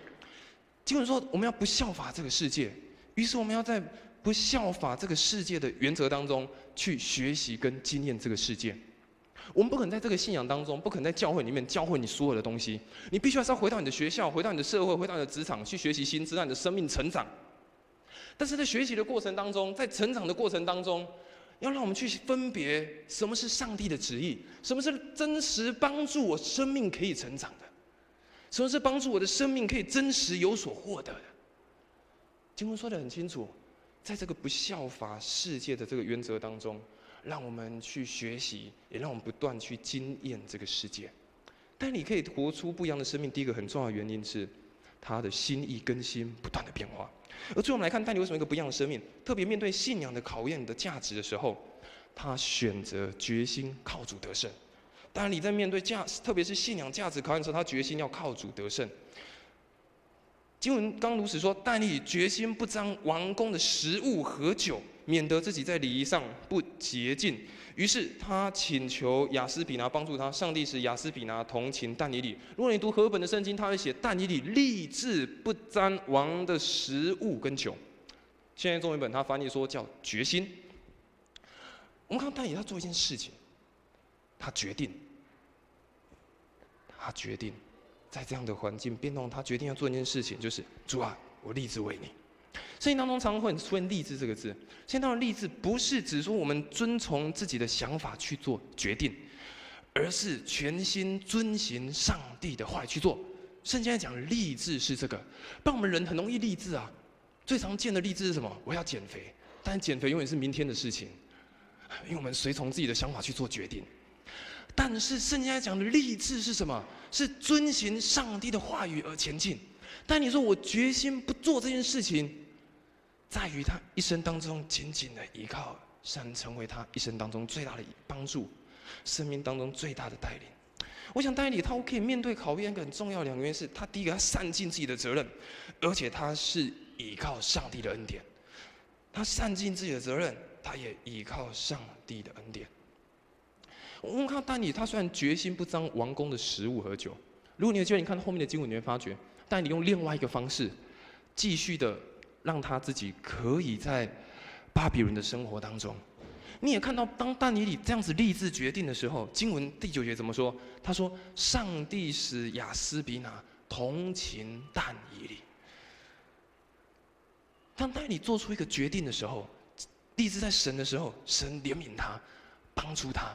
经文说我们要不效法这个世界，于是我们要在不效法这个世界的原则当中去学习跟经验这个世界。我们不可能在这个信仰当中，不可能在教会里面教会你所有的东西，你必须还是要回到你的学校，回到你的社会，回到你的职场去学习新知，让你的生命成长。但是在学习的过程当中，在成长的过程当中，要让我们去分别什么是上帝的旨意，什么是真实帮助我生命可以成长的，什么是帮助我的生命可以真实有所获得的。经文说得很清楚，在这个不效法世界的这个原则当中，让我们去学习，也让我们不断去经验这个世界。但你可以活出不一样的生命，第一个很重要的原因是，他的心意更新，不断的变化。而最后我们来看但以理为什么一个不一样的生命，特别面对信仰的考验的价值的时候，他选择决心靠主得胜。当然，你在面对特别是信仰价值考验的时候，他决心要靠主得胜。经文刚如此说，但以理决心不沾王宫的食物和酒，免得自己在礼仪上不洁净。于是他请求亚斯比拿帮助他，上帝使亚斯比拿同情但以理。如果你读和合本的圣经，他会写但以理立志不沾王的食物跟酒。现在中文本他翻译说叫决心。我们看到但以理他做一件事情，他决定在这样的环境变动，他决定要做一件事情，就是主啊，我立志为你。圣经当中常常会出现立志这个字。圣经当中的立志不是指说我们遵从自己的想法去做决定，而是全心遵行上帝的话语去做。圣经在讲立志是这个，不然我们人很容易立志啊。最常见的立志是什么？我要减肥，但是减肥永远是明天的事情，因为我们随从自己的想法去做决定。但是圣经在讲的立志是什么？是遵行上帝的话语而前进。但你说我决心不做这件事情，在于他一生当中紧紧的依靠神，成为他一生当中最大的帮助，生命当中最大的带领。我想但以理他可以面对考验，一个很重要的两个原因是，他第一个他善尽自己的责任，而且他是依靠上帝的恩典。他善尽自己的责任，他也依靠上帝的恩典。我们看到但以理他虽然决心不沾王宫的食物和酒，如果你有机会你看后面的经文，你会发觉但以理用另外一个方式，继续的让他自己可以在巴比伦的生活当中。你也看到，当但以理这样子立志决定的时候，经文第9节怎么说？他说：“上帝使亚斯比拿同情但以理。”当但以理做出一个决定的时候，立志在神的时候，神怜悯他，帮助他。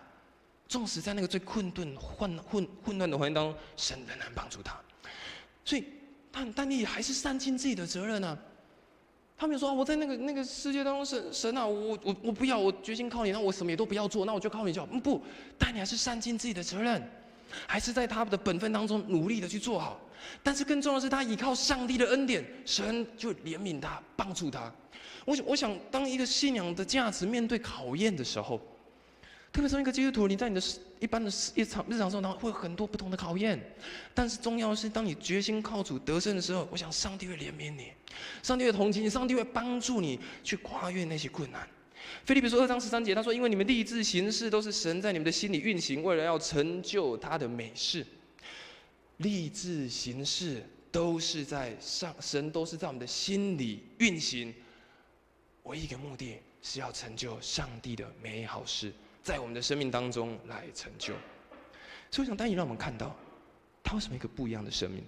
纵使在那个最混乱的环境当中，神仍然帮助他。所以，但以理还是善尽自己的责任啊。他没有说，我在那个世界当中，神啊，我不要，我决心靠你，那我什么也都不要做，那我就靠你就好。不，但你还是善尽自己的责任，还是在他的本分当中努力的去做好。但是更重要的是，他依靠上帝的恩典，神就怜悯他，帮助他。我想，当一个信仰的价值面对考验的时候，特别是一个基督徒，你在你的一般的日常生活当中会有很多不同的考验，但是重要的是，当你决心靠主得胜的时候，我想上帝会怜悯你，上帝会同情你，上帝会帮助你去跨越那些困难。腓立比书2章13节，他说：“因为你们立志行事，都是神在你们的心里运行，为了要成就他的美事。”立志行事都是神都是在我们的心里运行，唯一一个目的是要成就上帝的美好事，在我们的生命当中来成就。所以我想但以理让我们看到，他为什么一个不一样的生命，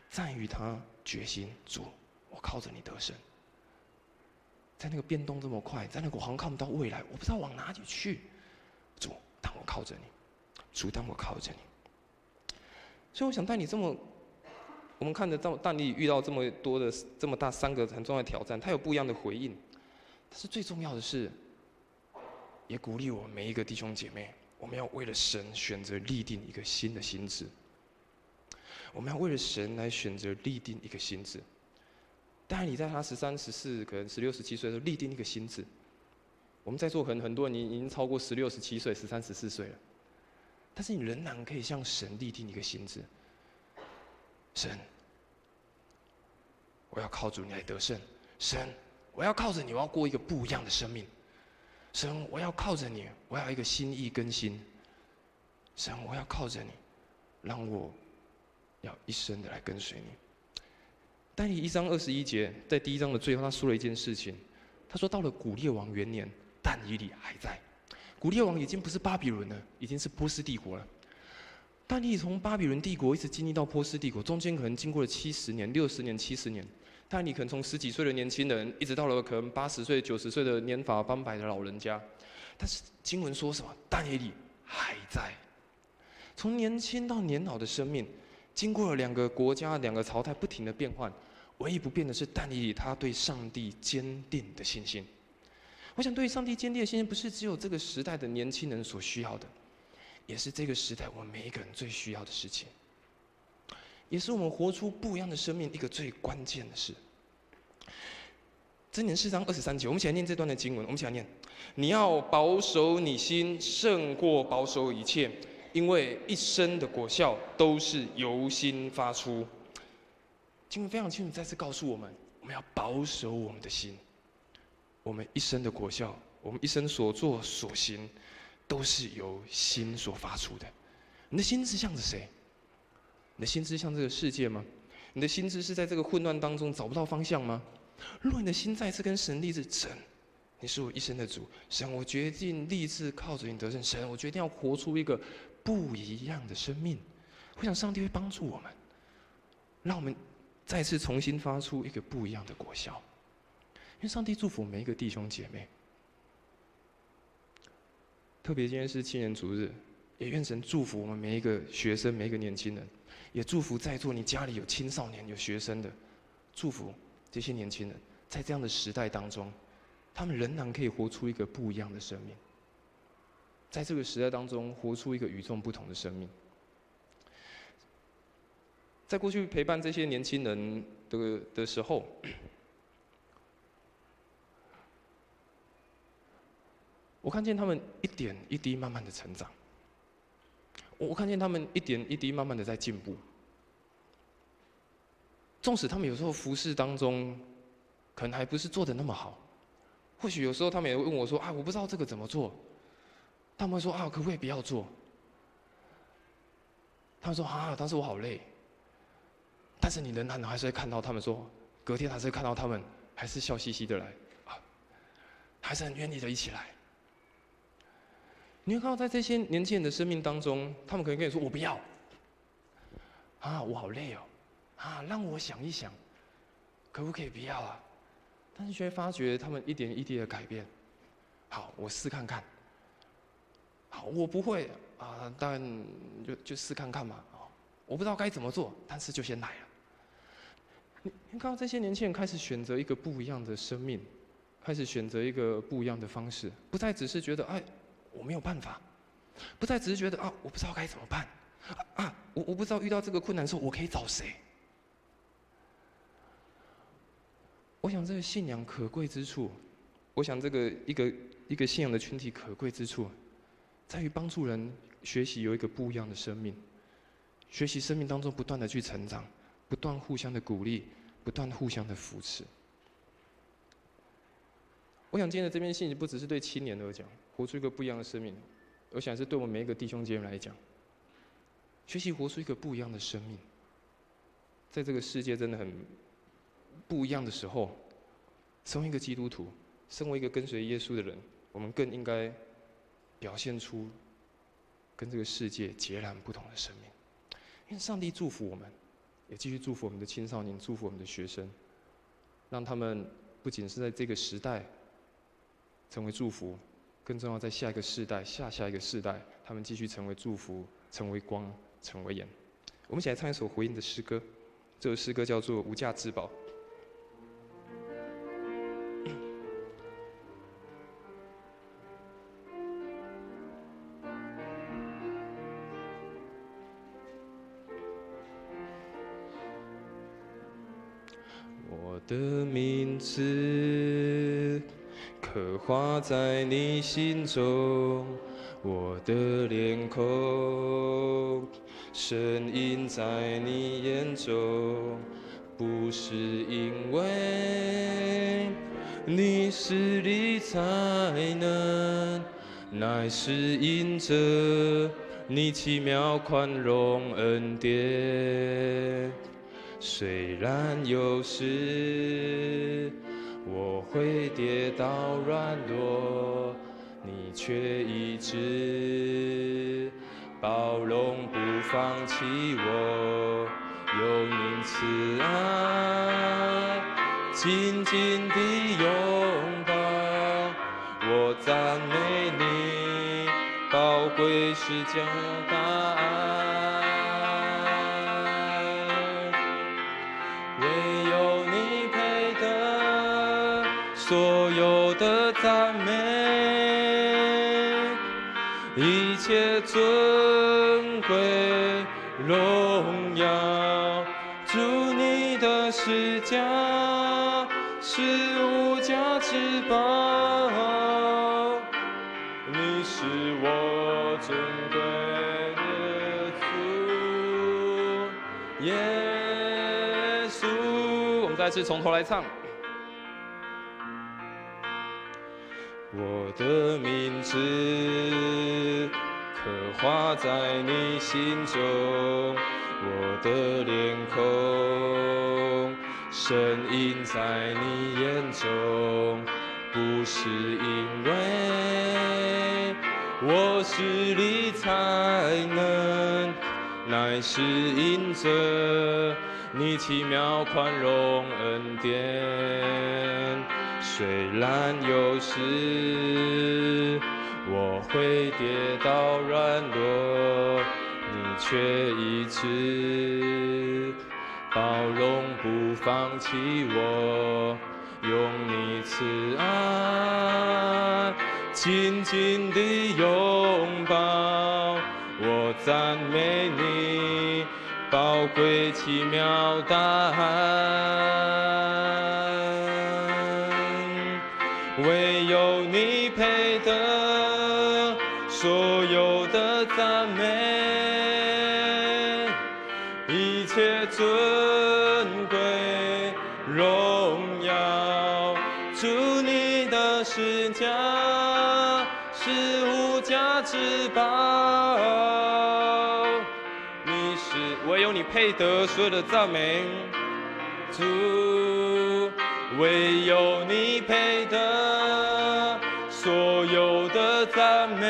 在于他决心主，我靠着你得胜。在那个变动这么快，在那个我好像看不到未来，我不知道往哪里去。主，当我靠着你，主，当我靠着你。所以我想但以理我们看得到但以理遇到这么大3个很重要的挑战，他有不一样的回应。但是最重要的是，也鼓励我们每一个弟兄姐妹，我们要为了神选择立定一个新的心志。我们要为了神来选择立定一个心志。但以理在他13、14、可能16、17岁的时候立定一个心志。我们在座很多人已经超过16、17岁、13、14岁了，但是你仍然可以向神立定一个心志。神，我要靠主你来得胜。神，我要靠着你，我要过一个不一样的生命。神，我要靠着你，我要一个心意更新。神，我要靠着你，让我要一生的来跟随你。但以理1章21节，在第1章的最后，他说了一件事情。他说，到了古列王元年，但以理还在。古列王已经不是巴比伦了，已经是波斯帝国了。但以理从巴比伦帝国一直经历到波斯帝国，中间可能经过了70年、60年、70年。但你可能从10几岁的年轻人，一直到了可能80岁、90岁的年发斑白的老人家。但是经文说什么？但以理还在。从年轻到年老的生命，经过了2个国家、2个朝代不停的变换，唯一不变的是但以理他对上帝坚定的信心。我想，对上帝坚定的信心，不是只有这个时代的年轻人所需要的，也是这个时代我们每一个人最需要的事情。也是我们活出不一样的生命一个最关键的事。箴言4章23节，我们一起来念这段的经文。我们一起来念：你要保守你心，胜过保守一切，因为一生的果效都是由心发出。经文非常清楚，再次告诉我们，我们要保守我们的心。我们一生的果效，我们一生所做所行，都是由心所发出的。你的心是向着谁？你的心是向这个世界吗？你的心智是在这个混乱当中找不到方向吗？若你的心再次跟神立志，神，你是我一生的主，神，我决定立志靠着你得胜，神，我决定要活出一个不一样的生命。我想上帝会帮助我们，让我们再次重新发出一个不一样的果效。因为上帝祝福每一个弟兄姐妹，特别今天是青年主日，也愿神祝福我们每一个学生、每一个年轻人，也祝福在座你家里有青少年、有学生的，祝福这些年轻人，在这样的时代当中，他们仍然可以活出一个不一样的生命，在这个时代当中活出一个与众不同的生命。在过去陪伴这些年轻人的时候，我看见他们一点一滴慢慢的成长，我看见他们一点一滴慢慢的在进步。纵使他们有时候服事当中，可能还不是做的那么好，或许有时候他们也会问我说：“啊，我不知道这个怎么做。”他们会说：“啊，可不可以不要做？”他们说：“啊，当时我好累。”但是你仍然还是会看到他们说，隔天还是会看到他们还是笑嘻嘻的来，啊，还是很愿意的一起来。你会看到在这些年轻人的生命当中，他们可能跟你说：“我不要。”啊，我好累哦。啊，让我想一想，可不可以不要啊？但是却会发觉他们一点一滴的改变。好，我试看看。好，我不会啊，但就试看看嘛。我不知道该怎么做，但是就先来了。你看到这些年轻人开始选择一个不一样的生命，开始选择一个不一样的方式，不再只是觉得哎我没有办法，不再只是觉得啊我不知道该怎么办，我不知道遇到这个困难的时候我可以找谁。我想这个信仰可贵之处，我想这个一个信仰的群体可贵之处，在于帮助人学习有一个不一样的生命，学习生命当中不断的去成长，不断互相的鼓励，不断互相的扶持。我想今天的这篇信息不只是对青年而讲，活出一个不一样的生命，我想是对我们每一个弟兄姐妹来讲，学习活出一个不一样的生命。在这个世界真的很不一样的时候，身为一个基督徒，身为一个跟随耶稣的人，我们更应该表现出跟这个世界截然不同的生命。因为上帝祝福我们，也继续祝福我们的青少年，祝福我们的学生，让他们不仅是在这个时代成为祝福，更重要在下一个世代、下一个世代，他们继续成为祝福，成为光，成为盐。我们一起来唱一首回应的诗歌，这首诗歌叫做《无价之宝》。我的名字刻画在你心中，我的脸孔深印在你眼中，不是因为你实力才能，乃是因着你奇妙宽容恩典。虽然有时我会跌倒软弱，你却一直包容不放弃我，有你慈爱紧紧地拥抱，我赞美你宝贵是将大爱。所有的赞美，一切尊贵荣耀，无价之宝，你是我尊贵的主，耶稣。我们再次从头来唱。我的名字刻画在你心中，我的脸孔深印在你眼中，不是因为我实力才能，乃是因着你奇妙宽容恩典。虽然有时我会跌倒软弱，你却一直包容不放弃我，用你慈爱紧紧地拥抱我，赞美你宝贵奇妙大爱，唯有你配得所有的赞美，一切尊贵荣耀，主你的施加是无价之宝，你是唯有你配得所有的赞美，主唯有你配得所有的赞美，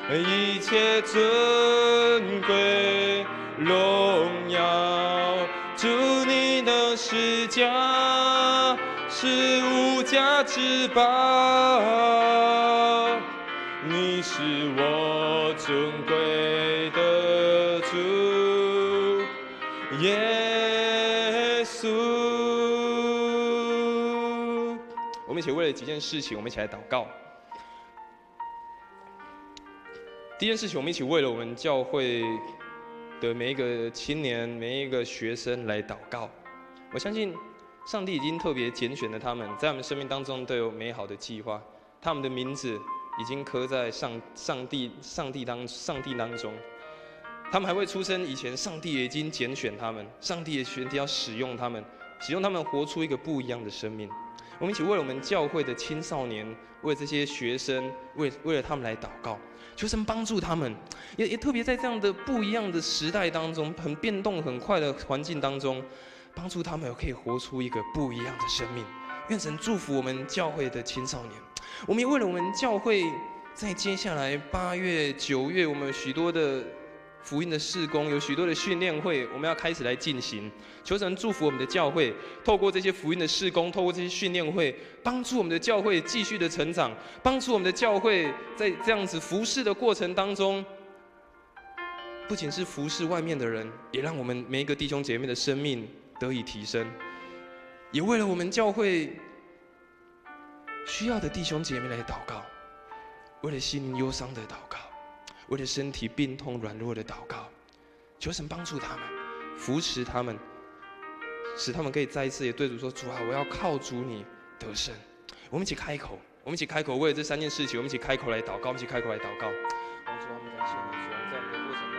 一切尊贵荣耀，主你的施加是无价之宝，你是我尊贵的主，耶稣。我们一起为了几件事情，我们一起来祷告。第一件事情，我们一起为了我们教会的每一个青年、每一个学生来祷告。我相信上帝已经特别拣选了他们，在我们生命当中都有美好的计划，他们的名字已经刻在上帝当中。他们还未出生以前，上帝也已经拣选他们，上帝也决定要使用他们活出一个不一样的生命。我们一起为了我们教会的青少年，为了这些学生，为了他们来祷告，求神帮助他们，也特别在这样的不一样的时代当中，很变动很快的环境当中，帮助他们可以活出一个不一样的生命。愿神祝福我们教会的青少年。我们也为了我们教会在接下来8月、9月，我们有许多的福音的事工，有许多的训练会，我们要开始来进行。求神祝福我们的教会，透过这些福音的事工，透过这些训练会，帮助我们的教会继续的成长，帮助我们的教会在这样子服事的过程当中，不仅是服事外面的人，也让我们每一个弟兄姐妹的生命得以提升。也为了我们教会需要的弟兄姐妹来祷告，为了心灵忧伤的祷告，为了身体病痛软弱的祷告，求神帮助他们，扶持他们，使他们可以再一次也对主说：主啊，我要靠主你得胜。我们一起开口，为了这3件事情，我们一起开口来祷告，主啊，我们感谢你，主啊，在我们的过程当中，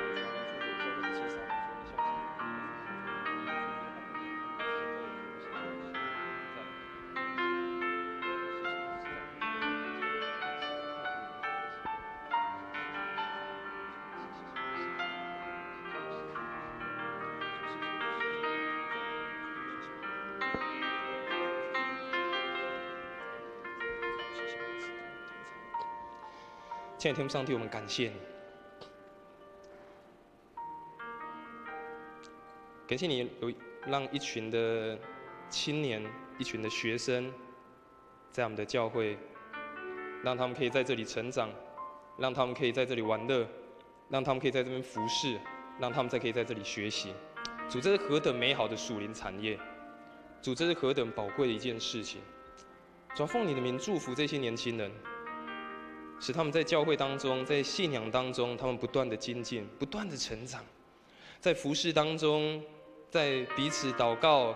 亲爱的天父上帝，我们感谢你，感谢你有让一群的青年、一群的学生，在我们的教会，让他们可以在这里成长，让他们可以在这里玩乐，让他们可以在这边服侍，让他们可以在这里学习。主，这是何等美好的属灵产业！主，这是何等宝贵的一件事情！主，奉你的名祝福这些年轻人。使他们在教会当中，在信仰当中，他们不断的精进，不断的成长，在服事当中，在彼此祷告、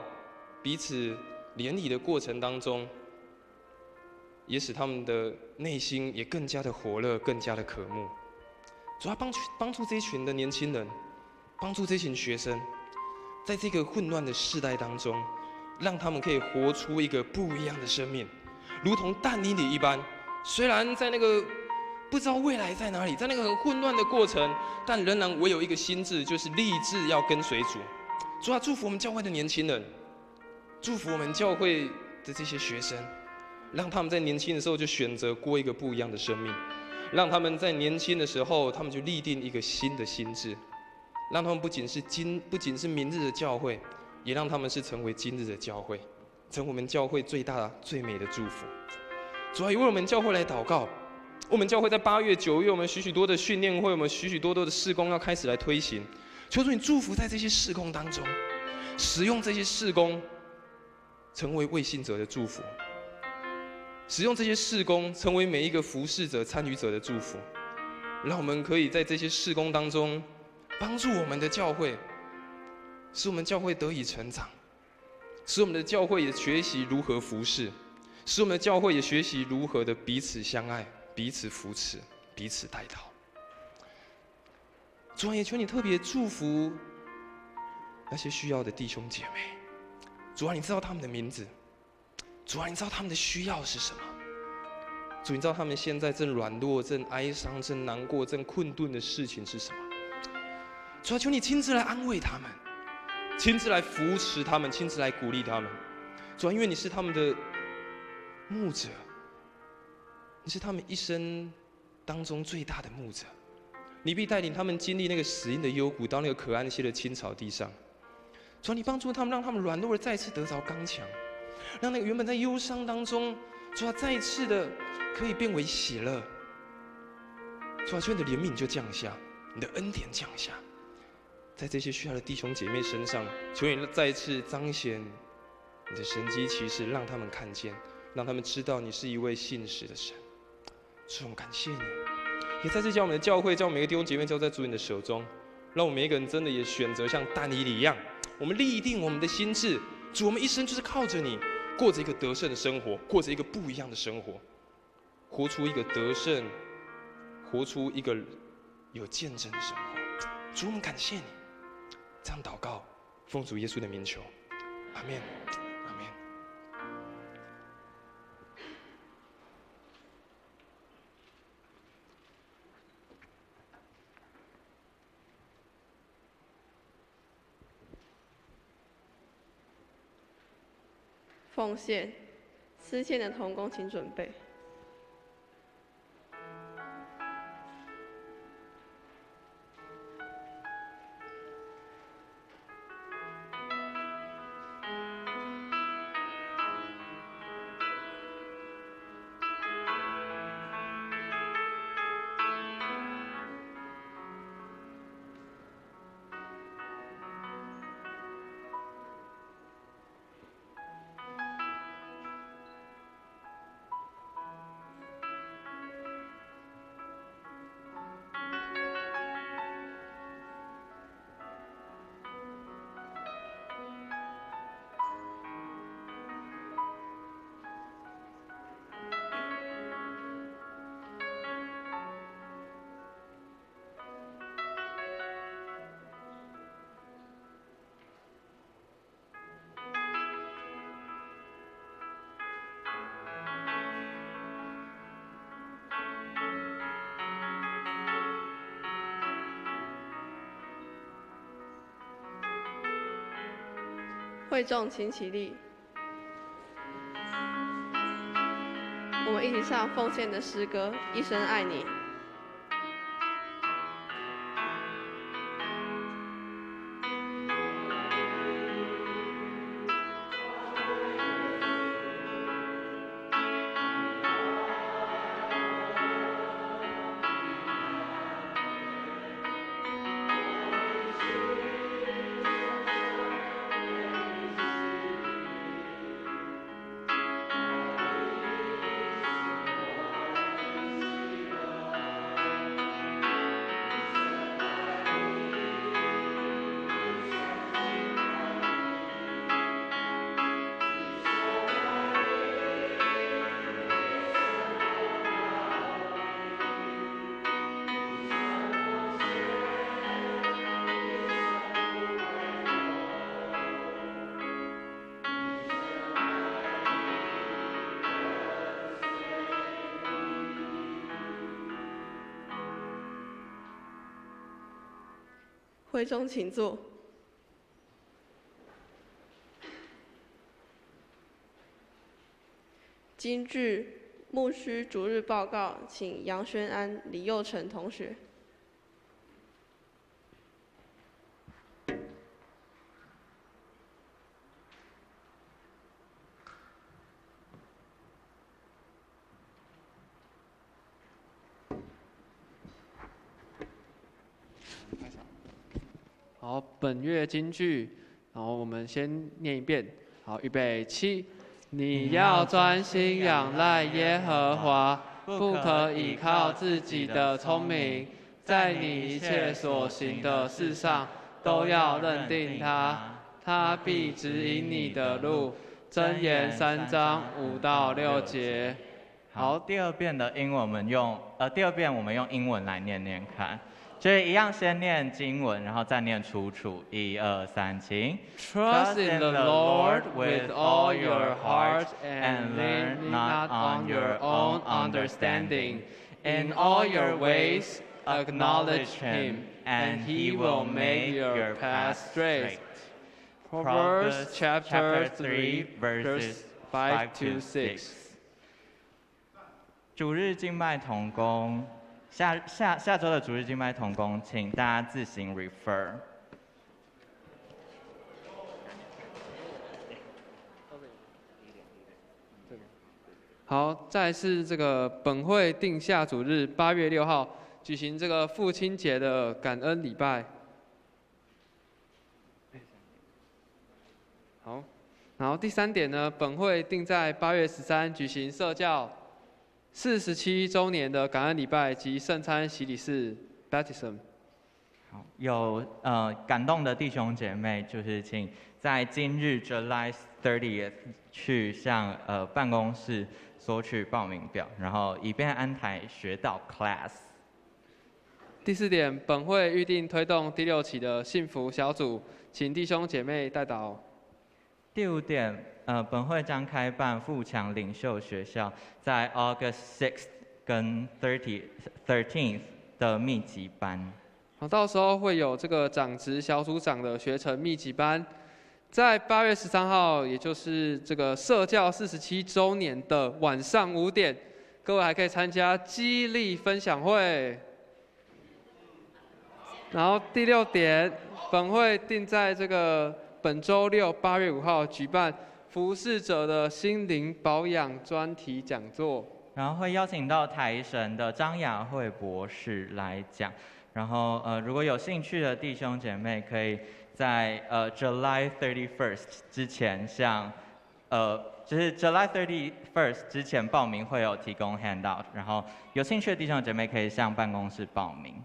彼此联谊的过程当中，也使他们的内心也更加的火热，更加的渴慕。主要帮助这一群的年轻人，帮助这群学生，在这个混乱的世代当中，让他们可以活出一个不一样的生命，如同但以理一般。虽然在那个不知道未来在哪里，在那个很混乱的过程，但仍然唯有一个心志，就是立志要跟随主。主要祝福我们教会的年轻人，祝福我们教会的这些学生，让他们在年轻的时候就选择过一个不一样的生命，让他们在年轻的时候，他们就立定一个新的心志，让他们不仅是明日的教会，也让他们是成为今日的教会，成为我们教会最大最美的祝福。主要也为我们教会来祷告。我们教会在8月、9月，我们许多的训练会，我们许多的事工要开始来推行。求主你祝福在这些事工当中，使用这些事工成为为信者的祝福，使用这些事工成为每一个服侍者、参与者的祝福，让我们可以在这些事工当中帮助我们的教会，使我们教会得以成长，使我们的教会也学习如何服侍，使我们的教会也学习如何的彼此相爱、彼此扶持、彼此代祷。主啊，也求你特别祝福那些需要的弟兄姐妹。主啊，你知道他们的名字，主啊，你知道他们的需要是什么。主，你知道他们现在正软弱、正哀伤、正难过、正困顿的事情是什么。主啊，求你亲自来安慰他们，亲自来扶持他们，亲自来鼓励他们。主啊，因为你是他们的牧者，你是他们一生当中最大的牧者，你必带领他们经历那个死荫的幽谷，到那个可安息的青草地上。主啊，你帮助他们，让他们软弱的再次得着刚强，让那个原本在忧伤当中，主啊，再一次的可以变为喜乐。主啊，求你的怜悯就降下，你的恩典降下，在这些需要的弟兄姐妹身上，求你再一次彰显你的神迹奇事，让他们看见，让他们知道你是一位信实的神。主，我们感谢你，也在这将我们的教会，将每个弟兄姐妹交在主你的手中，让我们每一个人真的也选择像但以理一样，我们立定我们的心志。主，我们一生就是靠着你，过着一个得胜的生活，过着一个不一样的生活，活出一个得胜，活出一个有见证的生活。主，我们感谢你，这样祷告，奉主耶稣的名求，阿们。奉献，思献的同工请准备。会众请起立，我们一起唱奉献的诗歌《一生爱你》。会众请坐。今日牧师主日报告，请杨轩安、李佑成同学。好，本月金句，然后我们先念一遍。好，预备起。你要专心仰赖耶和华，不可倚靠自己的聪明，在你一切所行的事上都要认定他，他必指引你的路。箴言3章5到6节。好，第二遍我们用英文来念念看。所以一样先念经文，然后再念出处。1、2、3，请。Trust in the Lord with all your heart and lean not on your own understanding. In all your ways acknowledge Him, and He will make your path straight. Proverbs chapter 3, verses 5 to 6. 主日敬拜同工。下周的主日敬拜同工，请大家自行 refer。好，再来是这个本会定下主日8月6号举行这个父亲节的感恩礼拜。好，然后第3点呢，本会定在8月13举行社教47周年的感恩礼拜及圣餐洗礼式 Baptism。好，有感动的弟兄姐妹，就是请在今日 July 30th 去向办公室索取报名表，然后以便安排学导 class。第4点，本会预定推动第6期的幸福小组，请弟兄姐妹代祷。第5点。本会将开办富强领袖学校，在 August 6th 跟 13th 的密集班。好，到时候会有这个长职小组长的学程密集班，在8月13号，也就是这个社教47周年的晚上5点，各位还可以参加激励分享会。然后第6点，本会定在这个本周6 8月5号举办服侍者的心灵保养专题讲座，然后会邀请到台神的张雅慧博士来讲。然后如果有兴趣的弟兄姐妹，可以在July 31st 之前向就是 July 31st 之前报名会有提供 handout， 然后有兴趣的弟兄姐妹可以向办公室报名。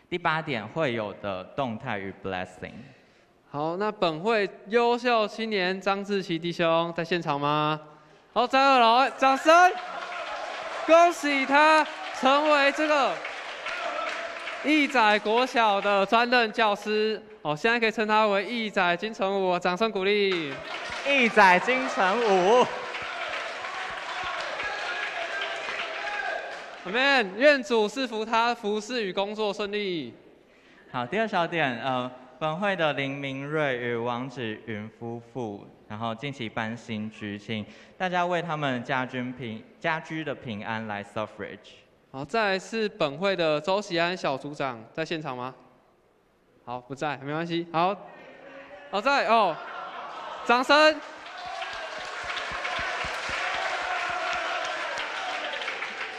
第8点会有的动态与 blessing。好，那本会优秀青年张志奇弟兄在现场吗？好，在2楼，掌声，恭喜他成为这个义载国小的专任教师。哦，现在可以称他为义载金城武，掌声鼓励。义载金城武。Amen， 愿主赐福他服事与工作顺利。好，第2小点，本会的林明瑞与王子云夫妇，然后近期搬新居，请大家为他们家居的平安来 suffrage。好，再来是本会的周喜安小组长在现场吗？好，不在，没关系。好，在哦，掌声。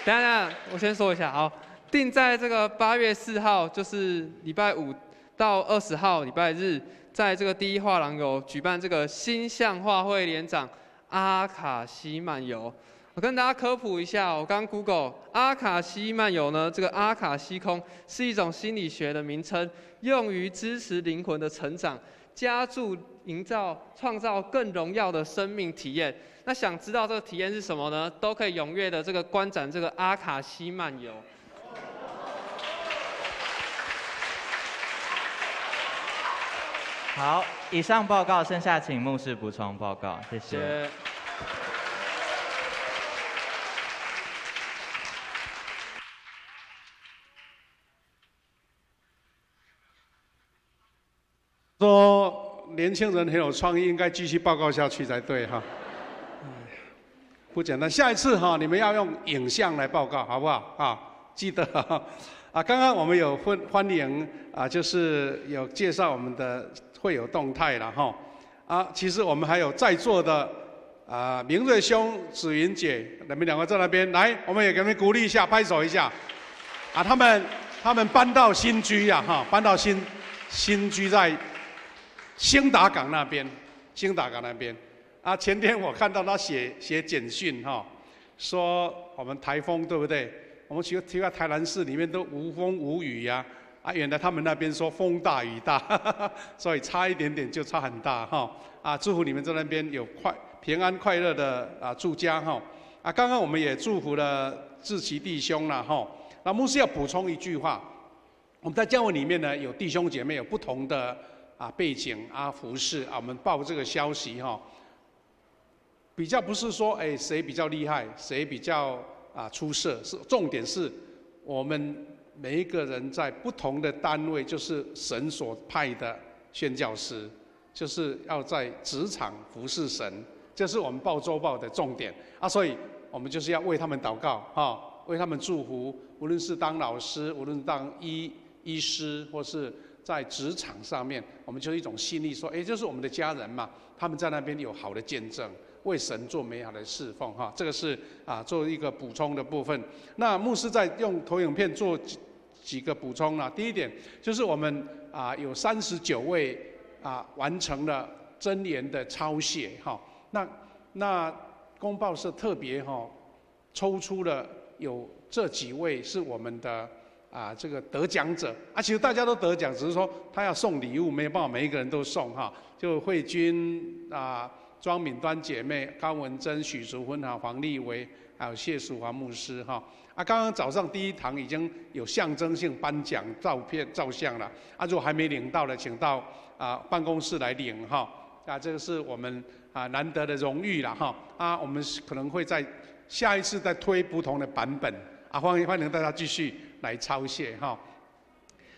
等一下，我先说一下，好，定在这个8月4号，就是礼拜5。到20号礼拜日，在这个第一画廊有举办这个新象画会联长阿卡西漫游。我跟大家科普一下，我刚 Google 阿卡西漫游呢，这个阿卡西空是一种心理学的名称，用于支持灵魂的成长，加注创造更荣耀的生命体验。那想知道这个体验是什么呢？都可以踊跃的这个观展这个阿卡西漫游。好，以上报告，剩下请牧师补充报告，谢谢。年轻人很有创意，应该继续报告下去才对哈。不简单，下一次哈，你们要用影像来报告，好不好啊？记得啊，刚刚我们有欢迎啊，就是有介绍我们的会有动态了哈。啊，其实我们还有在座的啊，明瑞兄、子云姐，你们两个在那边来，我们也给他们鼓励一下，拍手一下。啊，他们搬到新居呀，哈，搬到新居在兴达港那边，兴达港那边。啊，前天我看到他写简讯哈，说我们台风对不对？我们去到台南市里面都无风无雨呀，啊，原来他们那边说风大雨大，所以差一点点就差很大哈。啊，祝福你们在那边有平安快乐的啊住家哈。啊，刚刚我们也祝福了志奇弟兄了哈。那牧师要补充一句话，我们在教会里面呢有弟兄姐妹有不同的啊背景啊服事啊，我们报这个消息哈。比较不是说哎谁比较厉害，谁比较啊出色，是重点是我们每一个人在不同的单位，就是神所派的宣教师，就是要在职场服侍神，这是我们报周报的重点啊，所以我们就是要为他们祷告哈，为他们祝福，无论是当老师，无论当医师，或是在职场上面，我们就是一种心力，说哎，就是我们的家人嘛，他们在那边有好的见证。为神做美好的侍奉哈，这个是啊做一个补充的部分。那牧师在用投影片做几个补充啦。第一点就是我们啊有39位啊完成了箴言的抄写哈。那公报社特别哈抽出了有这几位是我们的啊这个得奖者啊，其实大家都得奖，只是说他要送礼物没有办法每一个人都送哈。就慧君啊。庄敏端姐妹、高文珍、许淑芬、黄丽薇，还有谢淑华牧师哈。啊，刚刚早上第一堂已经有象征性颁奖照相了。啊，如果还没领到的，请到啊办公室来领哈。啊，这个是我们啊难得的荣誉了哈。啊，我们可能会在下一次再推不同的版本。啊，欢迎大家继续来抄写哈。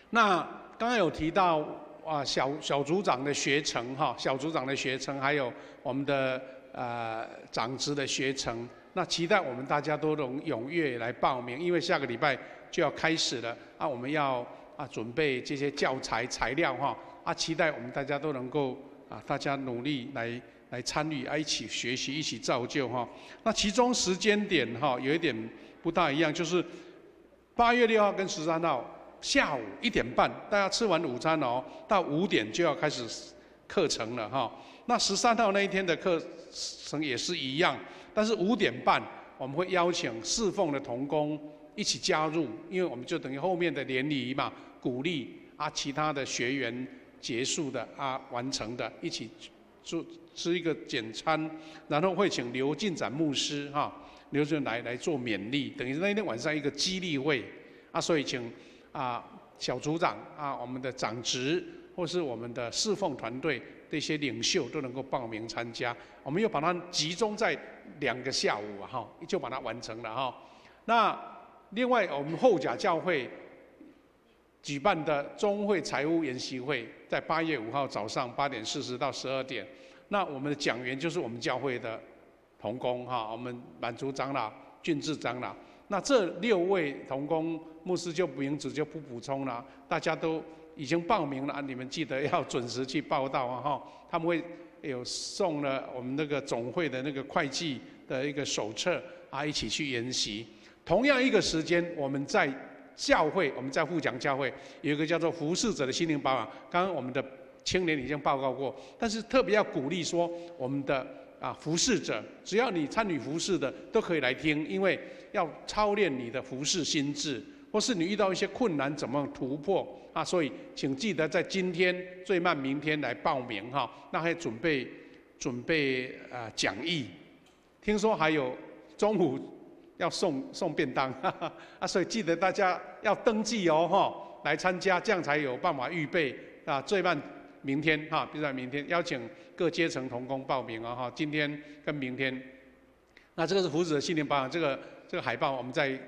那刚刚有提到。啊，小组长的学程哈，小组长的学程，还有我们的长职的学程，那期待我们大家都能踊跃来报名，因为下个礼拜就要开始了啊，我们要啊准备这些教材材料哈啊，期待我们大家都能够啊，大家努力来参与啊，一起学习，一起造就哈。那其中时间点哈有一点不大一样，就是8月6号跟13号。下午1点半，大家吃完午餐哦，到5点就要开始课程了哈。那13号那一天的课程也是一样，但是5点半我们会邀请侍奉的同工一起加入，因为我们就等于后面的联谊嘛，鼓励啊其他的学员结束的啊完成的，一起吃一个简餐，然后会请刘进展牧师哈，刘进来做勉励，等于那一天晚上一个激励会啊，所以请。啊，小组长啊，我们的长职或是我们的侍奉团队的一些领袖都能够报名参加。我们又把它集中在2个下午啊，哈，就把它完成了哈。那另外我们后甲教会举办的中会财务研习会，在8月5号早上8点40到12点。那我们的讲员就是我们教会的同工哈，我们满族长老、俊志长老。那这6位同工牧师就名字就不补充了，大家都已经报名了，你们记得要准时去报到啊哈。他们会有送了我们那个总会的那个会计的一个手册啊，一起去研习。同样一个时间，我们在教会，我们在富强教会有一个叫做服侍者的心灵保养，刚刚我们的青年已经报告过，但是特别要鼓励说我们的啊服侍者，只要你参与服侍的都可以来听，因为要操练你的服侍心智，或是你遇到一些困难怎么突破啊？所以请记得在今天最慢明天来报名哈。那还准备讲义，听说还有中午要送便当啊，所以记得大家要登记哦哈，来参加，这样才有办法预备啊。最慢明天哈，比如说明天邀请各阶层同工报名啊哈，今天跟明天。那这个是服侍的心灵保养，这个海报我们在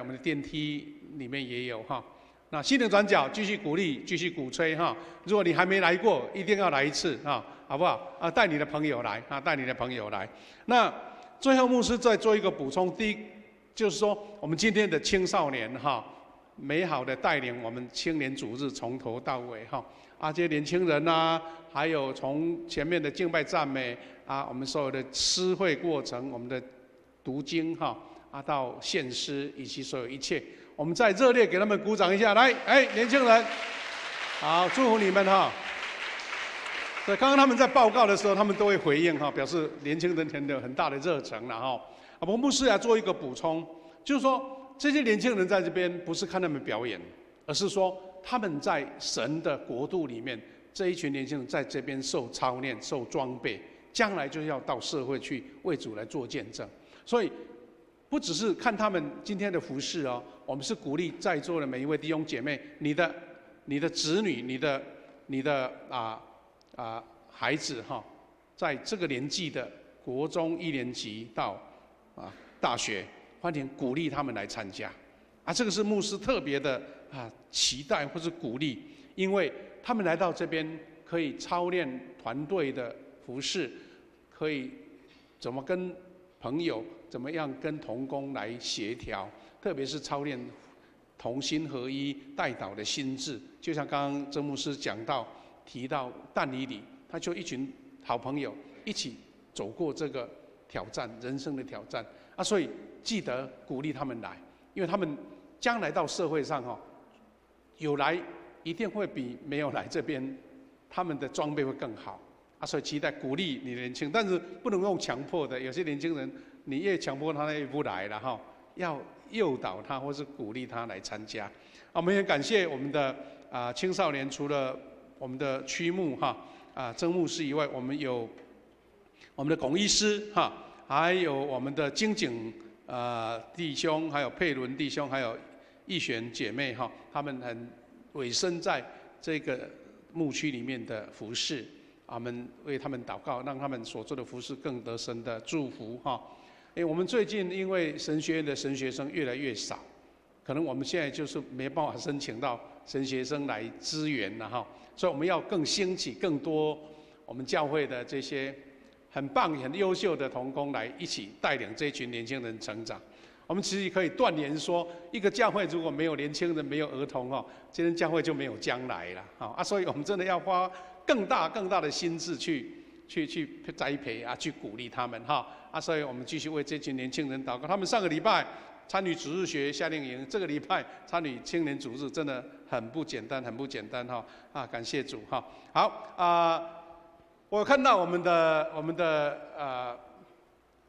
我们的电梯里面也有哈。那心灵转角继续鼓励，继续鼓吹哈。如果你还没来过，一定要来一次啊，好不好？啊，带你的朋友来啊，带你的朋友来。那最后牧师再做一个补充，第一就是说，我们今天的青少年哈，美好的带领我们青年主日从头到尾哈。啊，这些年轻人呐，还有从前面的敬拜赞美啊，我们所有的诗会过程，我们的读经哈，啊，到献诗以及所有一切，我们再热烈给他们鼓掌一下，来，哎，年轻人，好，祝福你们哈。所以刚刚他们在报告的时候，他们都会回应哈，表示年轻人有很大的热忱了哈。啊，我们牧师来做一个补充，就是说这些年轻人在这边不是看他们表演，而是说。他们在神的国度里面，这一群年轻人在这边受操练、受装备，将来就要到社会去为主来做见证。所以，不只是看他们今天的服事哦，我们是鼓励在座的每一位弟兄姐妹，你的子女、你的孩子哈，在这个年纪的国中1年级到大学，欢迎鼓励他们来参加。啊，这个是牧师特别的期待或是鼓励，因为他们来到这边可以操练团队的服事，可以怎么跟朋友，怎么样跟同工来协调，特别是操练同心合一、代祷的心智。就像刚刚曾牧师提到但以理，他就一群好朋友一起走过这个挑战，人生的挑战啊，所以记得鼓励他们来，因为他们将来到社会上有来一定会比没有来这边，他们的装备会更好啊，所以期待鼓励你的年轻，但是不能用强迫的，有些年轻人你越强迫他，他越不来了哈，要诱导他或是鼓励他来参加。我们也感谢我们的青少年，除了我们的区牧曾牧师以外，我们有我们的龚医师还有我们的金井弟兄，还有佩伦弟兄，还有义璇姐妹他们很委身在这个牧区里面的服事，我们为他们祷告，让他们所做的服事更得神的祝福我们最近因为神学院的神学生越来越少，可能我们现在就是没办法申请到神学生来支援了所以我们要更兴起更多我们教会的这些很棒、很优秀的同工来一起带领这群年轻人成长。我们其实可以断言说，一个教会如果没有年轻人、没有儿童这间教会就没有将来了所以我们真的要花更大的心智去栽培去鼓励他们所以我们继续为这群年轻人祷告。他们上个礼拜参与主日学夏令营，这个礼拜参与青年主日，真的很不简单感谢主好我看到我们的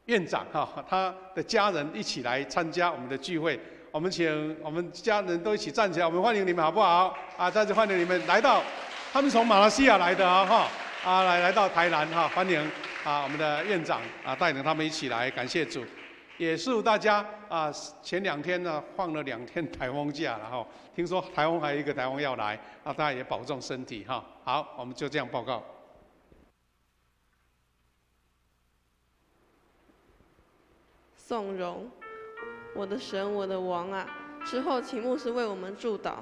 院长他的家人一起来参加我们的聚会，我们请我们家人都一起站起来，我们欢迎你们好不好？再次欢迎你们来到，他们从马来西亚来的来到台南欢迎我们的院长带领他们一起来，感谢主，也祝大家前2天呢放了2天台风假了听说台风还有一个台风要来大家也保重身体好，我们就这样报告。颂荣，我的神，我的王啊！之后，请牧师为我们祝祷。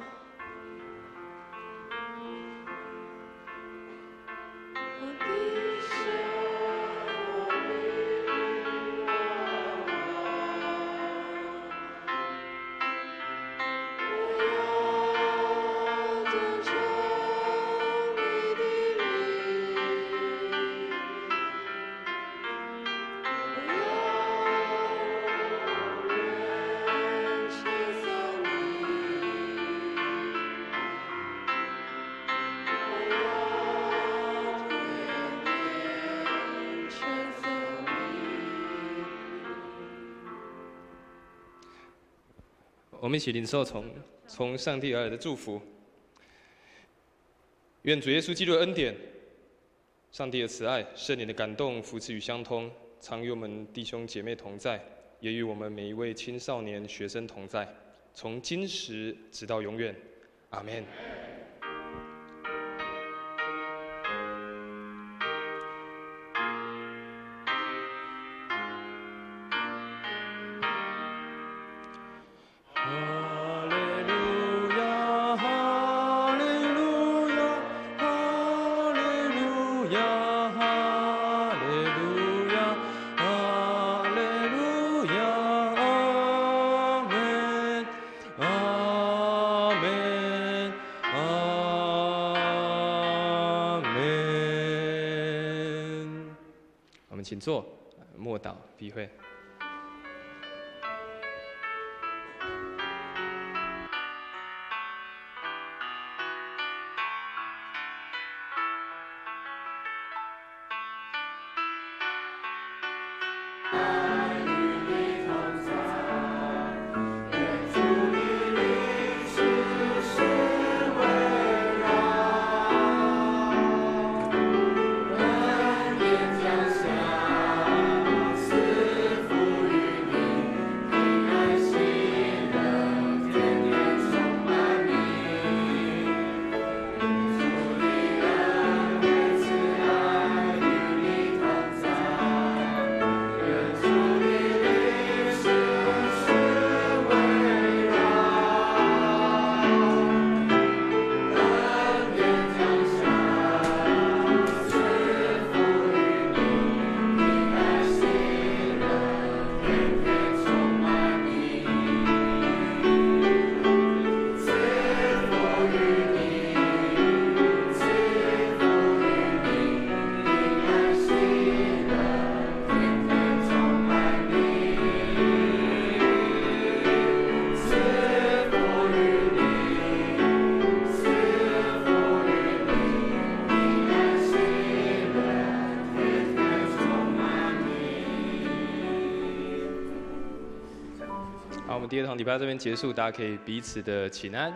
我们一起领受从上帝而来的祝福。愿主耶稣基督的恩典、上帝的慈爱、圣灵的感动、扶持与相通，常与我们弟兄姐妹同在，也与我们每一位青少年学生同在，从今时直到永远。阿们。请坐，默祷闭会。好，我们第二堂礼拜这边结束，大家可以彼此的请安。